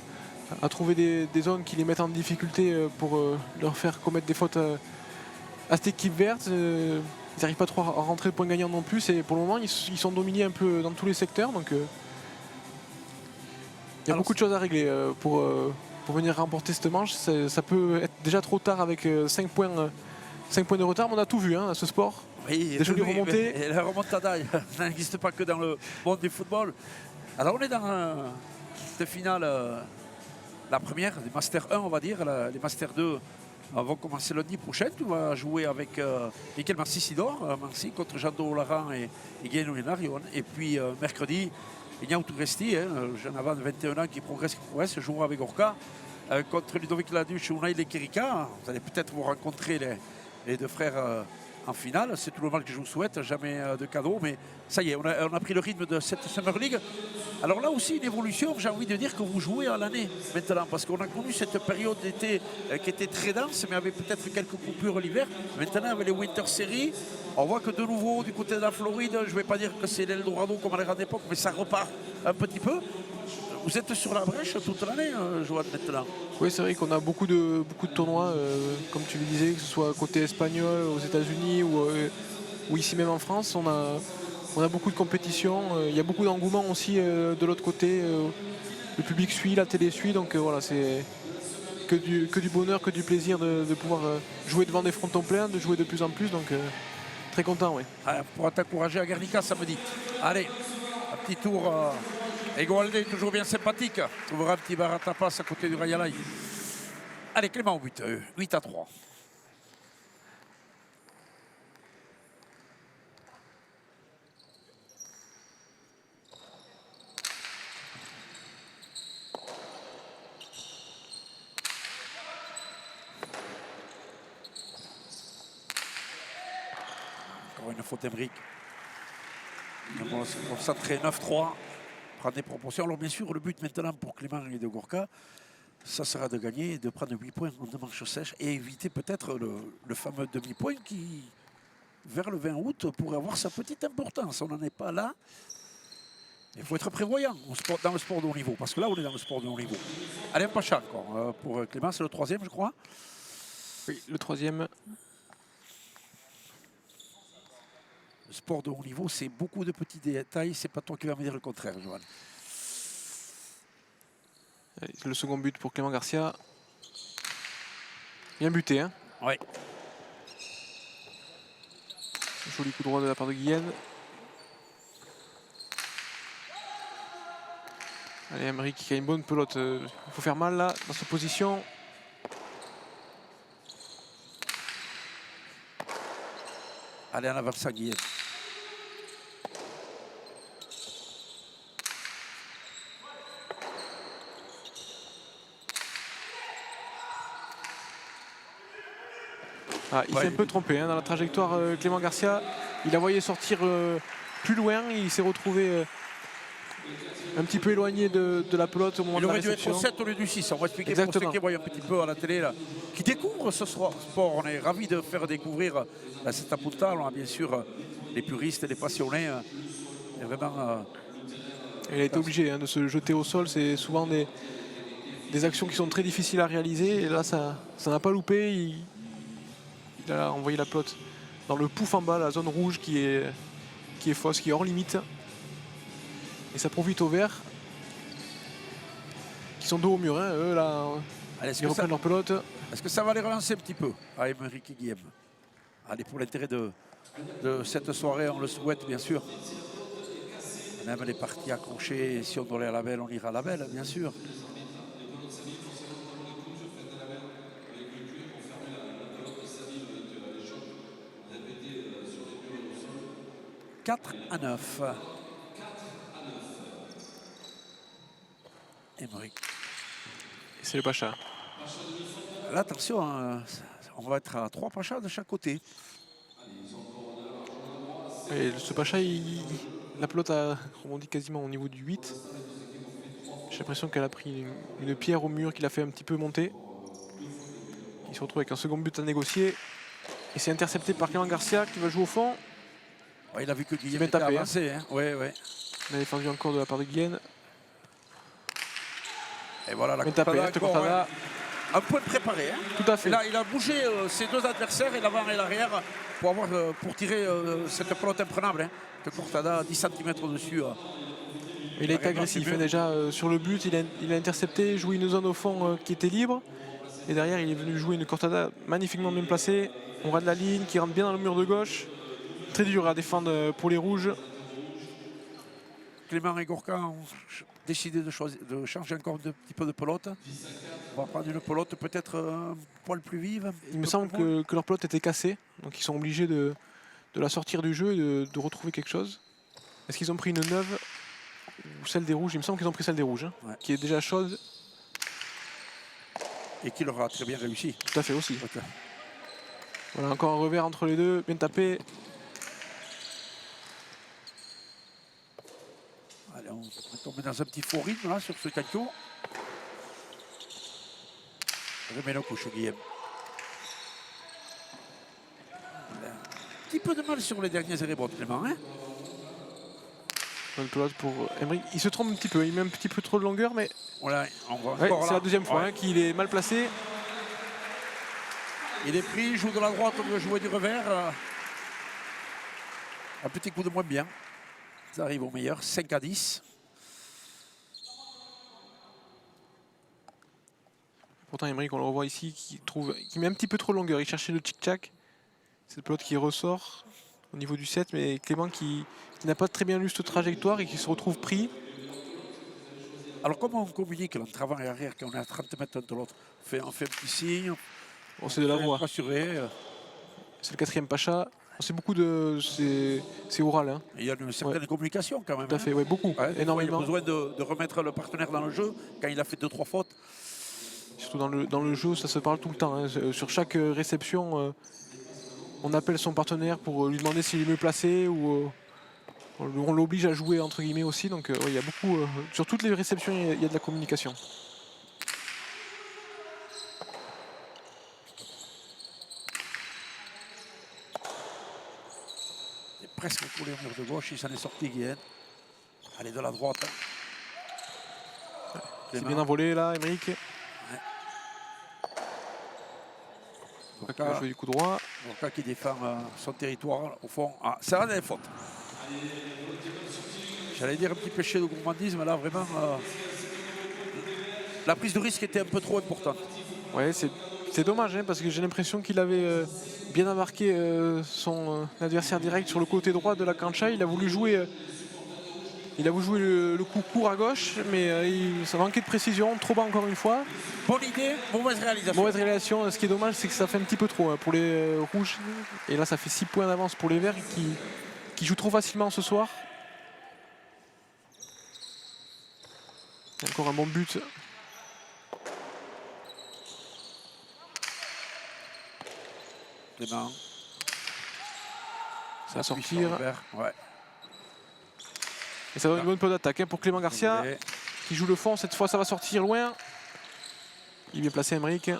à trouver des zones qui les mettent en difficulté pour leur faire commettre des fautes à cette équipe verte. Ils n'arrivent pas trop à rentrer de points gagnants non plus. Et pour le moment, ils sont dominés un peu dans tous les secteurs. Donc il y a beaucoup de choses à régler pour venir remporter cette manche. Ça peut être déjà trop tard avec 5 points de retard. Mais on a tout vu à ce sport. Oui, des jolies remontées. Et la remontada n'existe pas que dans le monde du football. Alors on est dans cette finale, la première, des Master 1 on va dire, les Master 2 vont commencer lundi prochain. Tu vas jouer avec Michael Marcy-Sidor, Marcy contre Jando Laurent et Guillaume Lénard. Et puis mercredi, Ignacio Touresti, le jeune avant de 21 ans qui progresse, jouera avec Gorka contre Ludovic Laduche et Unai Lekirika. Vous allez peut-être vous rencontrer les deux frères en finale. C'est tout le mal que je vous souhaite, jamais de cadeau. Mais ça y est, on a pris le rythme de cette Summer League. Alors là aussi, une évolution, j'ai envie de dire que vous jouez à l'année maintenant. Parce qu'on a connu cette période d'été qui était très dense, mais avec peut-être quelques coupures l'hiver. Maintenant, avec les Winter Series, on voit que de nouveau, du côté de la Floride, je ne vais pas dire que c'est l'Eldorado comme à la grande époque, mais ça repart un petit peu. Vous êtes sur la brèche toute l'année, Johan, maintenant. Oui, c'est vrai qu'on a beaucoup de tournois, comme tu le disais, que ce soit côté espagnol, aux États-Unis ou ici même en France. On a beaucoup de compétitions. Il y a beaucoup d'engouement aussi de l'autre côté. Le public suit, la télé suit. Donc voilà, c'est que du bonheur, que du plaisir de pouvoir jouer devant des frontons pleins, de jouer de plus en plus. Donc très content, oui. On pourra t'encourager à Guernica samedi. Allez, un petit tour. Egoaldé, toujours bien sympathique. Trouvera un petit bar à tapas à côté du Rayalaï. Allez, Clément au but. 8-3. Encore une faute Emmerich. On va se concentrer 9-3. Prendre des proportions. Alors bien sûr, le but maintenant pour Clément et de Gorka, ça sera de gagner et de prendre 8 points en 2 manches sèches et éviter peut-être le fameux demi-point qui, vers le 20 août, pourrait avoir sa petite importance. On n'en est pas là. Il faut être prévoyant dans le sport de haut niveau, parce que là, on est dans le sport de haut niveau. Allez, un Pacha encore pour Clément, c'est le 3e, je crois. Oui, le 3e. Le sport de haut niveau, c'est beaucoup de petits détails. C'est pas toi qui vas me dire le contraire, Johan. Le second but pour Clément Garcia. Bien buté, hein. Oui. Joli coup droit de la part de Guyenne. Allez, Emmerich qui a une bonne pelote. Il faut faire mal là, dans cette position. Allez, en avant ça, Guyenne. Ah, il s'est un peu trompé dans la trajectoire, Clément Garcia. Il a voyé sortir plus loin. Il s'est retrouvé un petit peu éloigné de la pelote au moment de la réception. Il aurait dû être au 7 au lieu du 6. On va expliquer pour ceux qui voient un petit peu à la télé, là, qui découvrent ce sport. On est ravis de faire découvrir cette Apunta. On a bien sûr les puristes, les passionnés. Et vraiment, il a été obligé de se jeter au sol. C'est souvent des actions qui sont très difficiles à réaliser. Et là, ça n'a pas loupé. Il a envoyé la pelote dans le pouf en bas, la zone rouge qui est fausse, qui est hors limite. Et ça profite aux verts qui sont dos au mur. Eux, là, ils reprennent leur pelote. Est-ce que ça va les relancer un petit peu à Emmerich et Guillaume? Allez, pour l'intérêt de cette soirée, on le souhaite bien sûr. On aime les parties accrochées. Si on doit aller à la belle, on ira à la belle, bien sûr. « 4-9. Emmerich. C'est le Pacha. Là, attention, on va être à 3 Pachas de chaque côté. Et ce Pacha, la pelote a rebondi quasiment au niveau du 8. J'ai l'impression qu'elle a pris une pierre au mur qui l'a fait un petit peu monter. Il se retrouve avec un second but à négocier. Et c'est intercepté par Clément Garcia qui va jouer au fond. Ouais, il a vu que Guillaume bien était tapé, avancé. Hein. Ouais, ouais. Il a défendu encore de la part de Guyenne. Et voilà la Bien tapé, cette Cortada. Un point préparé. Hein. Tout à fait. Là, il a bougé ses deux adversaires, et l'avant et l'arrière, pour tirer cette pelote imprenable. Hein. Que Cortada, 10 cm au-dessus. Il a été agressif. Déjà sur le but, il a intercepté, joué une zone au fond qui était libre. Et derrière, il est venu jouer une Cortada magnifiquement bien placée. On rate la ligne, qui rentre bien dans le mur de gauche. Très dur à défendre pour les rouges. Clément et Gorka ont décidé de changer encore un petit peu de pelote. On va prendre une pelote peut-être un poil plus vive. Il me semble que leur pelote était cassée. Donc ils sont obligés de la sortir du jeu et de retrouver quelque chose. Est-ce qu'ils ont pris une neuve ou celle des rouges? Il me semble qu'ils ont pris celle des rouges, hein, ouais. Qui est déjà chaude. Et qui leur a très bien réussi. Tout à fait aussi. Okay. Voilà, encore un revers entre les deux, bien tapé. Allez, on va tomber dans un petit faux rythme là sur ce calcio. Remets le couche, Guillaume. Un petit peu de mal sur les derniers arrêts de Clément. Hein, bonne pelote pour Emeric. Il se trompe un petit peu, il met un petit peu trop de longueur, mais voilà, c'est la deuxième fois qu'il est mal placé. Il est pris, il joue de la droite, on doit jouer du revers. Un petit coup de moins bien. Ça arrive au meilleur, 5-10. Pourtant, Emeric, on le revoit ici, qui met un petit peu trop de longueur. Il cherchait le tic-tac. C'est le pelote qui ressort au niveau du 7, mais Clément qui n'a pas très bien lu cette trajectoire et qui se retrouve pris. Alors comment on communique entre avant et arrière quand on est à 30 mètres de l'autre? On fait un petit signe. C'est de la voix. C'est le quatrième Pacha. C'est beaucoup de... C'est oral. Hein. Il y a une certaine communication quand même. Tout à fait, ouais, beaucoup. Ouais, énormément. Il y a besoin de remettre le partenaire dans le jeu quand il a fait 2-3 fautes. Surtout dans le jeu, ça se parle tout le temps. Hein. Sur chaque réception, on appelle son partenaire pour lui demander s'il est mieux placé ou on l'oblige à jouer entre guillemets aussi. Donc il y a beaucoup. Sur toutes les réceptions, il y a de la communication. Il est presque collé au mur de gauche, il s'en est sorti Guillaume. Allez de la droite. C'est bien envolé là, Emeric. Gorka va jouer du coup droit. Gorka qui défend son territoire au fond. Ah, ça va des fautes. J'allais dire un petit péché de gourmandisme, là vraiment la prise de risque était un peu trop importante. Ouais, c'est dommage hein, parce que j'ai l'impression qu'il avait bien embarqué son adversaire direct sur le côté droit de la cancha. Il a voulu jouer le coup court à gauche, mais ça manquait de précision, trop bas encore une fois. Bonne idée, mauvaise réalisation. Mauvaise réalisation, ce qui est dommage, c'est que ça fait un petit peu trop hein, pour les rouges. Et là, ça fait 6 points d'avance pour les verts qui jouent trop facilement ce soir. Encore un bon but. Clément. Ça va sortir. Ouais. Et ça donne une bonne peau d'attaque hein, pour Clément Garcia qui joue le fond. Cette fois, ça va sortir loin. Il est bien placé, Emeric.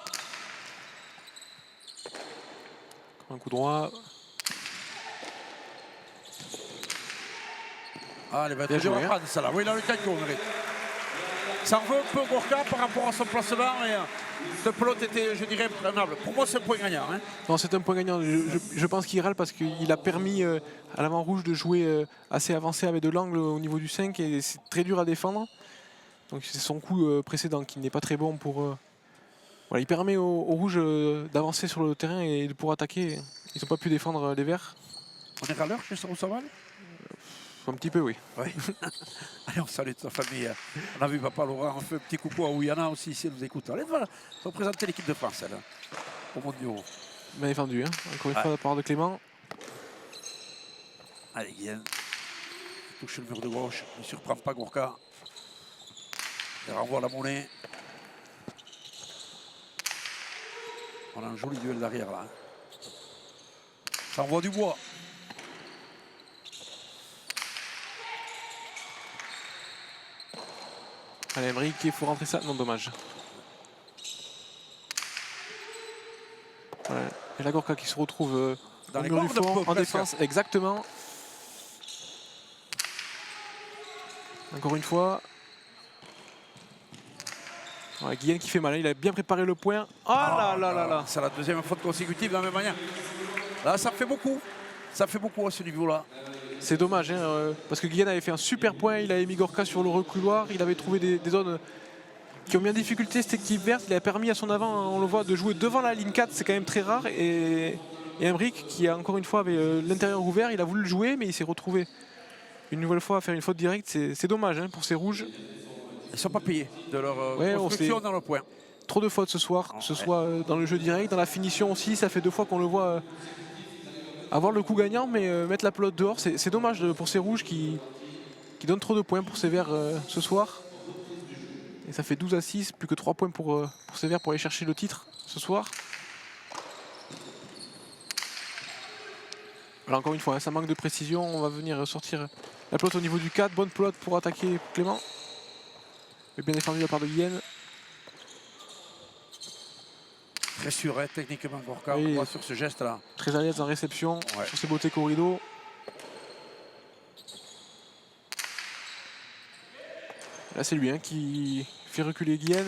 Un coup droit. Ah, elle va être dur à prendre, ça là. Oui, là, le calco, Emeric. Ça en veut un peu Gorka par rapport à son placement. Et ce pelote était, je dirais, imprenable. Pour moi, c'est un point gagnant. Hein. Non, c'est un point gagnant. Je pense qu'il râle parce qu'il a permis à l'avant rouge de jouer assez avancé avec de l'angle au niveau du 5 et c'est très dur à défendre. Donc c'est son coup précédent qui n'est pas très bon pour... Voilà, il permet aux rouges d'avancer sur le terrain et de pouvoir attaquer. Ils n'ont pas pu défendre les verts. On est râleur chez Saval? Un petit peu, oui. Allez, on salue toute sa famille. On a vu papa Laurent, on fait un petit coucou à Ouyana aussi, si elle nous écoute. Allez, voilà, représenter l'équipe de France, elle, au mondiaux. Bien défendu, hein. Encore une fois, de la part de Clément. Allez, Guillaume. Il touche le mur de gauche, ne surprend pas Gorka. Il renvoie la monnaie. On a un joli duel derrière là. Ça envoie du bois. Allez, Emmerich, il faut rentrer ça. Non, dommage. Voilà. Et la Gorka qui se retrouve Dans au les mur du cordes, fond, en presque. défense. Exactement. Encore une fois. Ouais, Guillen qui fait mal, il a bien préparé le point. Oh là là là là. C'est la deuxième faute consécutive de la même manière. Là, ça fait beaucoup. Ça fait beaucoup à ce niveau-là. C'est dommage, hein, parce que Guillen avait fait un super point, il avait mis Gorka sur le reculoir, il avait trouvé des zones qui ont mis en difficulté cette équipe verte, il a permis à son avant, on le voit, de jouer devant la ligne 4, c'est quand même très rare. Et Emmerich, qui encore une fois avait l'intérieur ouvert, il a voulu le jouer, mais il s'est retrouvé une nouvelle fois à faire une faute directe. C'est dommage hein, pour ces rouges. Ils ne sont pas payés de leur Ouais, construction dans le point. Trop de fautes ce soir, que ce soit dans le jeu direct, dans la finition aussi, ça fait 2 fois qu'on le voit avoir le coup gagnant, mais mettre la pelote dehors, c'est dommage pour ces rouges qui donnent trop de points pour ces verts ce soir. Et ça fait 12-6, plus que 3 points pour ces verts pour aller chercher le titre ce soir. Alors encore une fois, hein, ça manque de précision, on va venir sortir la pelote au niveau du 4, bonne pelote pour attaquer Clément. Et bien défendu de la part de Guillen. Très sûr, hein, techniquement, Gorka, Oui. on voit sur ce geste-là. Très à l'aise en réception, Ouais. sur ses beautés corridos. Là c'est lui hein, qui fait reculer Guillen.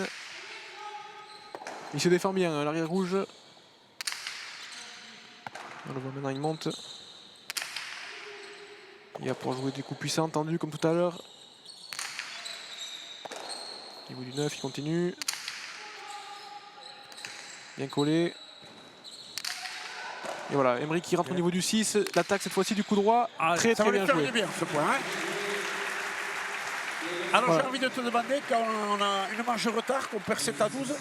Il se défend bien, hein, l'arrière rouge. On le voit maintenant, il monte. Il va pouvoir jouer des coups puissants, tendus comme tout à l'heure. Au niveau du 9, il continue. Bien collé. Et voilà, Emmerich qui rentre au niveau du 6. L'attaque cette fois-ci du coup droit. Très ça très va bien lui faire joué. du bien ce point. Hein. Alors Voilà. j'ai envie de te demander, quand on a une marge de retard, qu'on perd 7-12,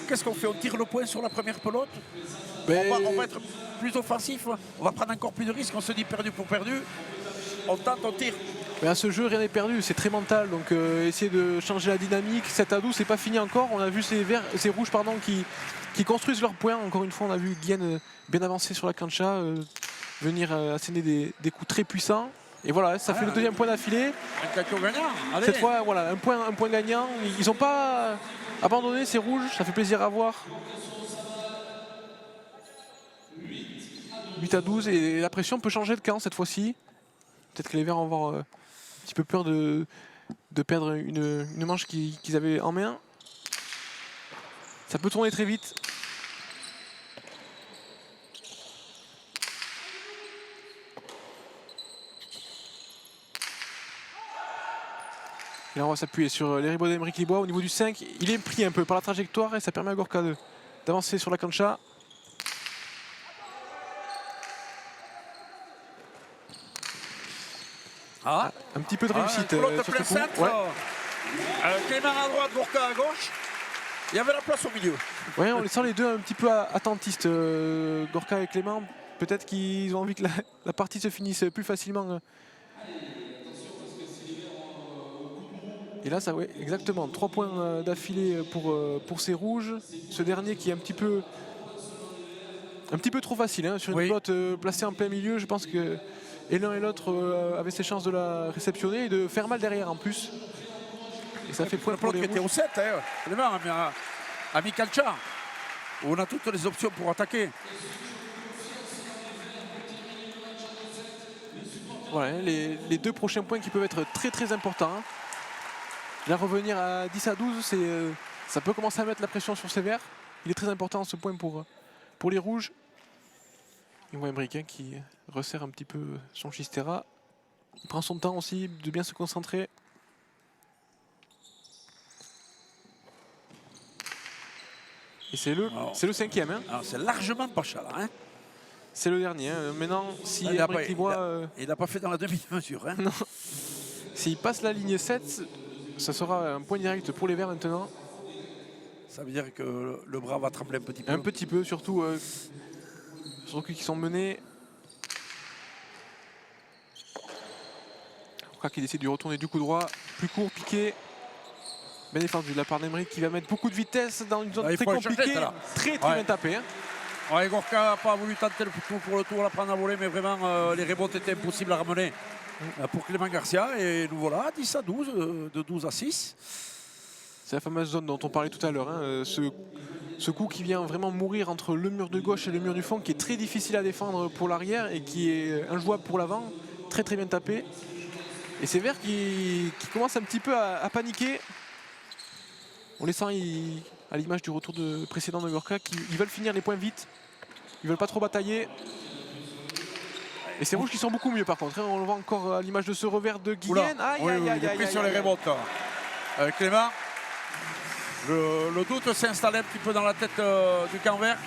qu'est-ce qu'on fait? On tire le point sur la première pelote? Ben, On va être plus offensif, on va prendre encore plus de risques, on se dit perdu pour perdu. On tente, on tire. Mais à ce jeu, rien n'est perdu, c'est très mental. Donc essayer de changer la dynamique. 7-12, c'est pas fini encore. On a vu ces rouges pardon, qui construisent leurs points. Encore une fois, on a vu Guillen bien avancer sur la cancha, venir asséner des coups très puissants. Et voilà, ça fait le deuxième point d'affilée. Un cadeau gagnant. Allez. Cette fois, voilà, un point gagnant. Ils n'ont pas abandonné ces rouges, ça fait plaisir à voir. 8-12 et la pression peut changer de camp cette fois-ci. Peut-être que les Verts vont avoir un petit peu peur de perdre une manche qu'ils avaient en main. Ça peut tourner très vite. Et là on va s'appuyer sur les ribots d'Emmerich Libois au niveau du 5. Il est pris un peu par la trajectoire et ça permet à Gorka d'avancer sur la cancha. Ah. Un petit peu de réussite pelote sur plein ce coup. centre. Ouais. Clément à droite, Gorka à gauche. Il y avait la place au milieu. Ouais, on les sent les deux un petit peu attentistes, Gorka et Clément. Peut-être qu'ils ont envie que la partie se finisse plus facilement. Et là, ça, ouais, exactement. 3 points d'affilée pour ces rouges. Ce dernier qui est un petit peu trop facile hein, sur une pelote placée en plein milieu. Je pense que et l'un et l'autre avaient ses chances de la réceptionner et de faire mal derrière en plus. Et ça fait point pour les qui était au rouges. 7, hein. Clément a mis Calcha. On a toutes les options pour attaquer. Voilà, hein, les 2 prochains points qui peuvent être très très importants. Hein. Là, revenir à 10-12, ça peut commencer à mettre la pression sur ces verts. Il est très important ce point pour les rouges. Et on voit Emmerich hein, qui resserre un petit peu son Chistera. Il prend son temps aussi de bien se concentrer. Et c'est le 5e. Hein. C'est largement Pacha là. Hein. C'est le dernier. Hein. Maintenant, si il Emmerich Libois, n'a pas fait dans la demi-mesure. Hein. non. S'il passe la ligne 7, ça sera un point direct pour les verts maintenant. Ça veut dire que le bras va trembler un petit peu. Un petit peu, surtout qui sont menés. Gorka qui décide de retourner du coup droit, plus court, piqué. Bien défendu de la part d'Emmerich qui va mettre beaucoup de vitesse dans une zone très compliquée. Très bien tapé. Hein. Ouais, Gorka n'a pas voulu tenter le coup pour le tour, la prendre à voler, mais vraiment les remontes étaient impossibles à ramener pour Clément Garcia. Et nous voilà, 10-12, de 12-6. C'est la fameuse zone dont on parlait tout à l'heure. Hein. Ce coup qui vient vraiment mourir entre le mur de gauche et le mur du fond, qui est très difficile à défendre pour l'arrière et qui est injouable pour l'avant. Très très bien tapé. Et c'est Vert qui commence un petit peu à paniquer. On les sent à l'image du retour précédent de Gorka, ils veulent finir les points vite. Ils veulent pas trop batailler. Et c'est rouges qui sont beaucoup mieux par contre. Hein. On le voit encore à l'image de ce revers de Guillen. Il est pris sur les remontes. Clément, le doute s'est installé un petit peu dans la tête du camp vert.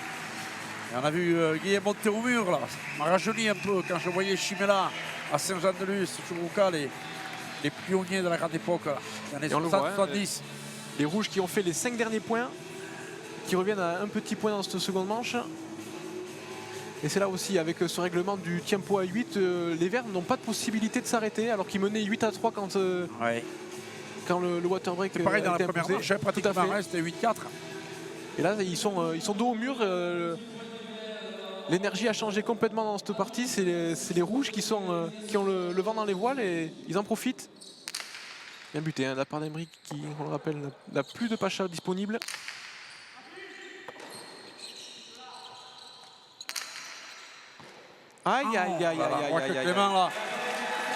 Et on a vu Guillen monter au mur là. Ça m'a rajeuni un peu quand je voyais Chimela à Saint-Jean-de-Luz, Chourouka, les pionniers de la grande époque, là, les années 60-70. Les rouges qui ont fait les 5 derniers points, qui reviennent à un petit point dans cette seconde manche. Et c'est là aussi, avec ce règlement du tempo à 8, les Verts n'ont pas de possibilité de s'arrêter, alors qu'ils menaient 8-3 quand le water break c'est pareil dans la imposé. première manche, pratiquement, c'était 8-4. Et là, ils sont dos au mur. L'énergie a changé complètement dans cette partie. C'est les rouges qui ont le vent dans les voiles et ils en profitent. Bien buté, hein, de la part d'Emeric qui, on le rappelle, n'a plus de Pacha disponible. Aïe, aïe, aïe, aïe, aïe. Clément,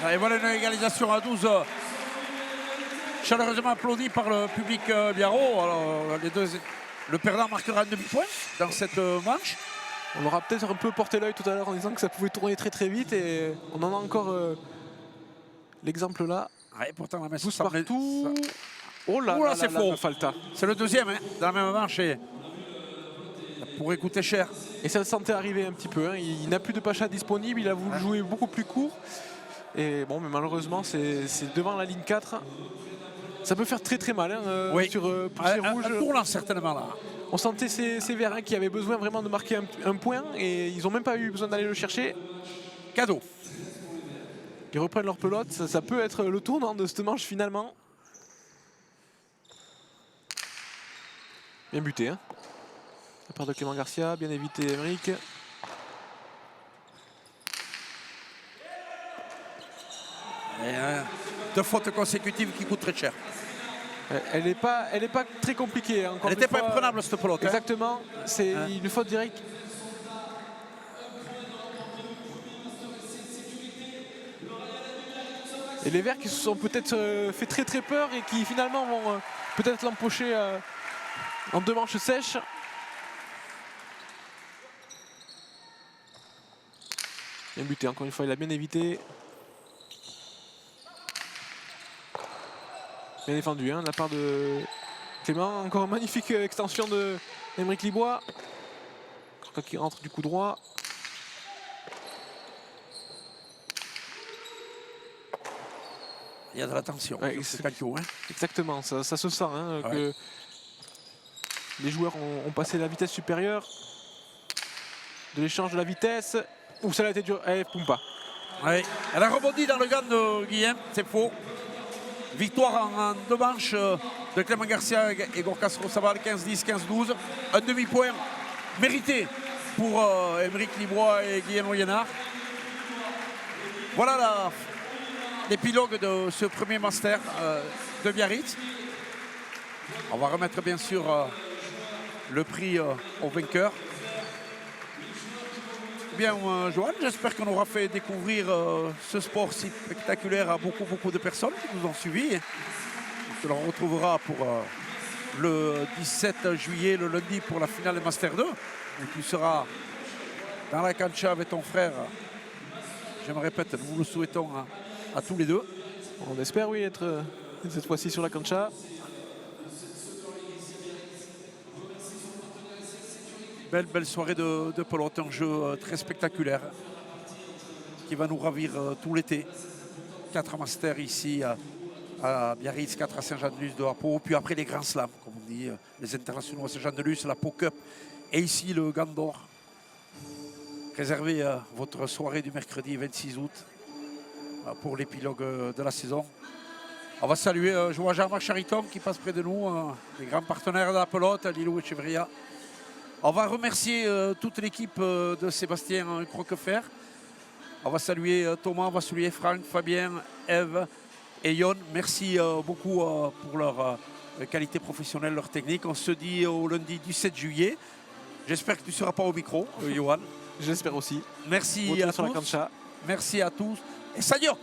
là. Et voilà une égalisation à 12. Chaleureusement applaudi par le public biarro. Alors, le perdant marquera un demi-point dans cette manche. On aura peut-être un peu porté l'œil tout à l'heure en disant que ça pouvait tourner très très vite et on en a encore l'exemple là. Ouais, pourtant la main tous partout. Oh là là, là, c'est faux. Falta. C'est le deuxième hein, dans la même manche et ça pourrait coûter cher. Et ça le sentait arriver un petit peu. Hein. Il n'a plus de Pacha disponible, il a voulu jouer beaucoup plus court. Et bon, mais malheureusement, c'est devant la ligne 4. Ça peut faire très très mal hein, oui. pour ces rouges. Un tournant certainement là. On sentait ces Verts hein, qui avaient besoin vraiment de marquer un point et ils n'ont même pas eu besoin d'aller le chercher. Cadeau. Ils reprennent leur pelote, ça peut être le tournant de cette manche finalement. Bien buté, hein. La part de Clément Garcia, bien évité Emeric. Deux fautes consécutives qui coûtent très cher. Elle n'est pas très compliquée. Hein, elle n'était pas imprenable cette pelote. Exactement, c'est une faute directe. Et les Verts qui se sont peut-être fait très très peur et qui finalement vont peut-être l'empocher en 2 manches sèches. Bien buté, encore une fois, il a bien évité. Bien défendu hein, de la part de Clément. Encore une magnifique extension de Emeric Libois. Qui rentre du coup droit. Il y a de la tension. Ouais, exactement, ça se sent hein, que les joueurs ont passé la vitesse supérieure. De l'échange de la vitesse. Ouh, ça a été dur. Eh, Pumpa. Ouais. Elle a rebondi dans le gant de Guillaume, c'est faux. Victoire en 2 manches de Clément Garcia et Gorka Srosaval, 15-10, 15-12. Un demi-point mérité pour Emeric Libois et Guillaume Oyénard. Voilà l'épilogue de ce premier master de Biarritz. On va remettre bien sûr le prix au vainqueur. Bien, Johan, j'espère qu'on aura fait découvrir ce sport si spectaculaire à beaucoup de personnes qui nous ont suivis. On le retrouvera pour le 17 juillet, le lundi, pour la finale de Master 2. Et tu seras dans la cancha avec ton frère. Je me répète, nous le souhaitons à tous les deux. On espère, oui, être cette fois-ci sur la cancha. Belle soirée de pelote, un jeu très spectaculaire qui va nous ravir tout l'été. 4 masters ici à Biarritz, 4 à Saint-Jean-de-Luz de Pau, puis après les grands slams, comme on dit, les internationaux à Saint-Jean-de-Luz, la Pau Cup, et ici le Gant d'Or. Réservé à votre soirée du mercredi 26 août pour l'épilogue de la saison. On va saluer Jean-Marc Chariton qui passe près de nous, les grands partenaires de la pelote, Lilou Echeverria. On va remercier toute l'équipe de Sébastien Croquefer. On va saluer Thomas, on va saluer Franck, Fabien, Eve et Yon. Merci beaucoup pour leur qualité professionnelle, leur technique. On se dit au lundi du 7 juillet. J'espère que tu ne seras pas au micro, Johan. J'espère aussi. Merci Retour à sur la tous. cancha. Merci à tous. Et Sanyok!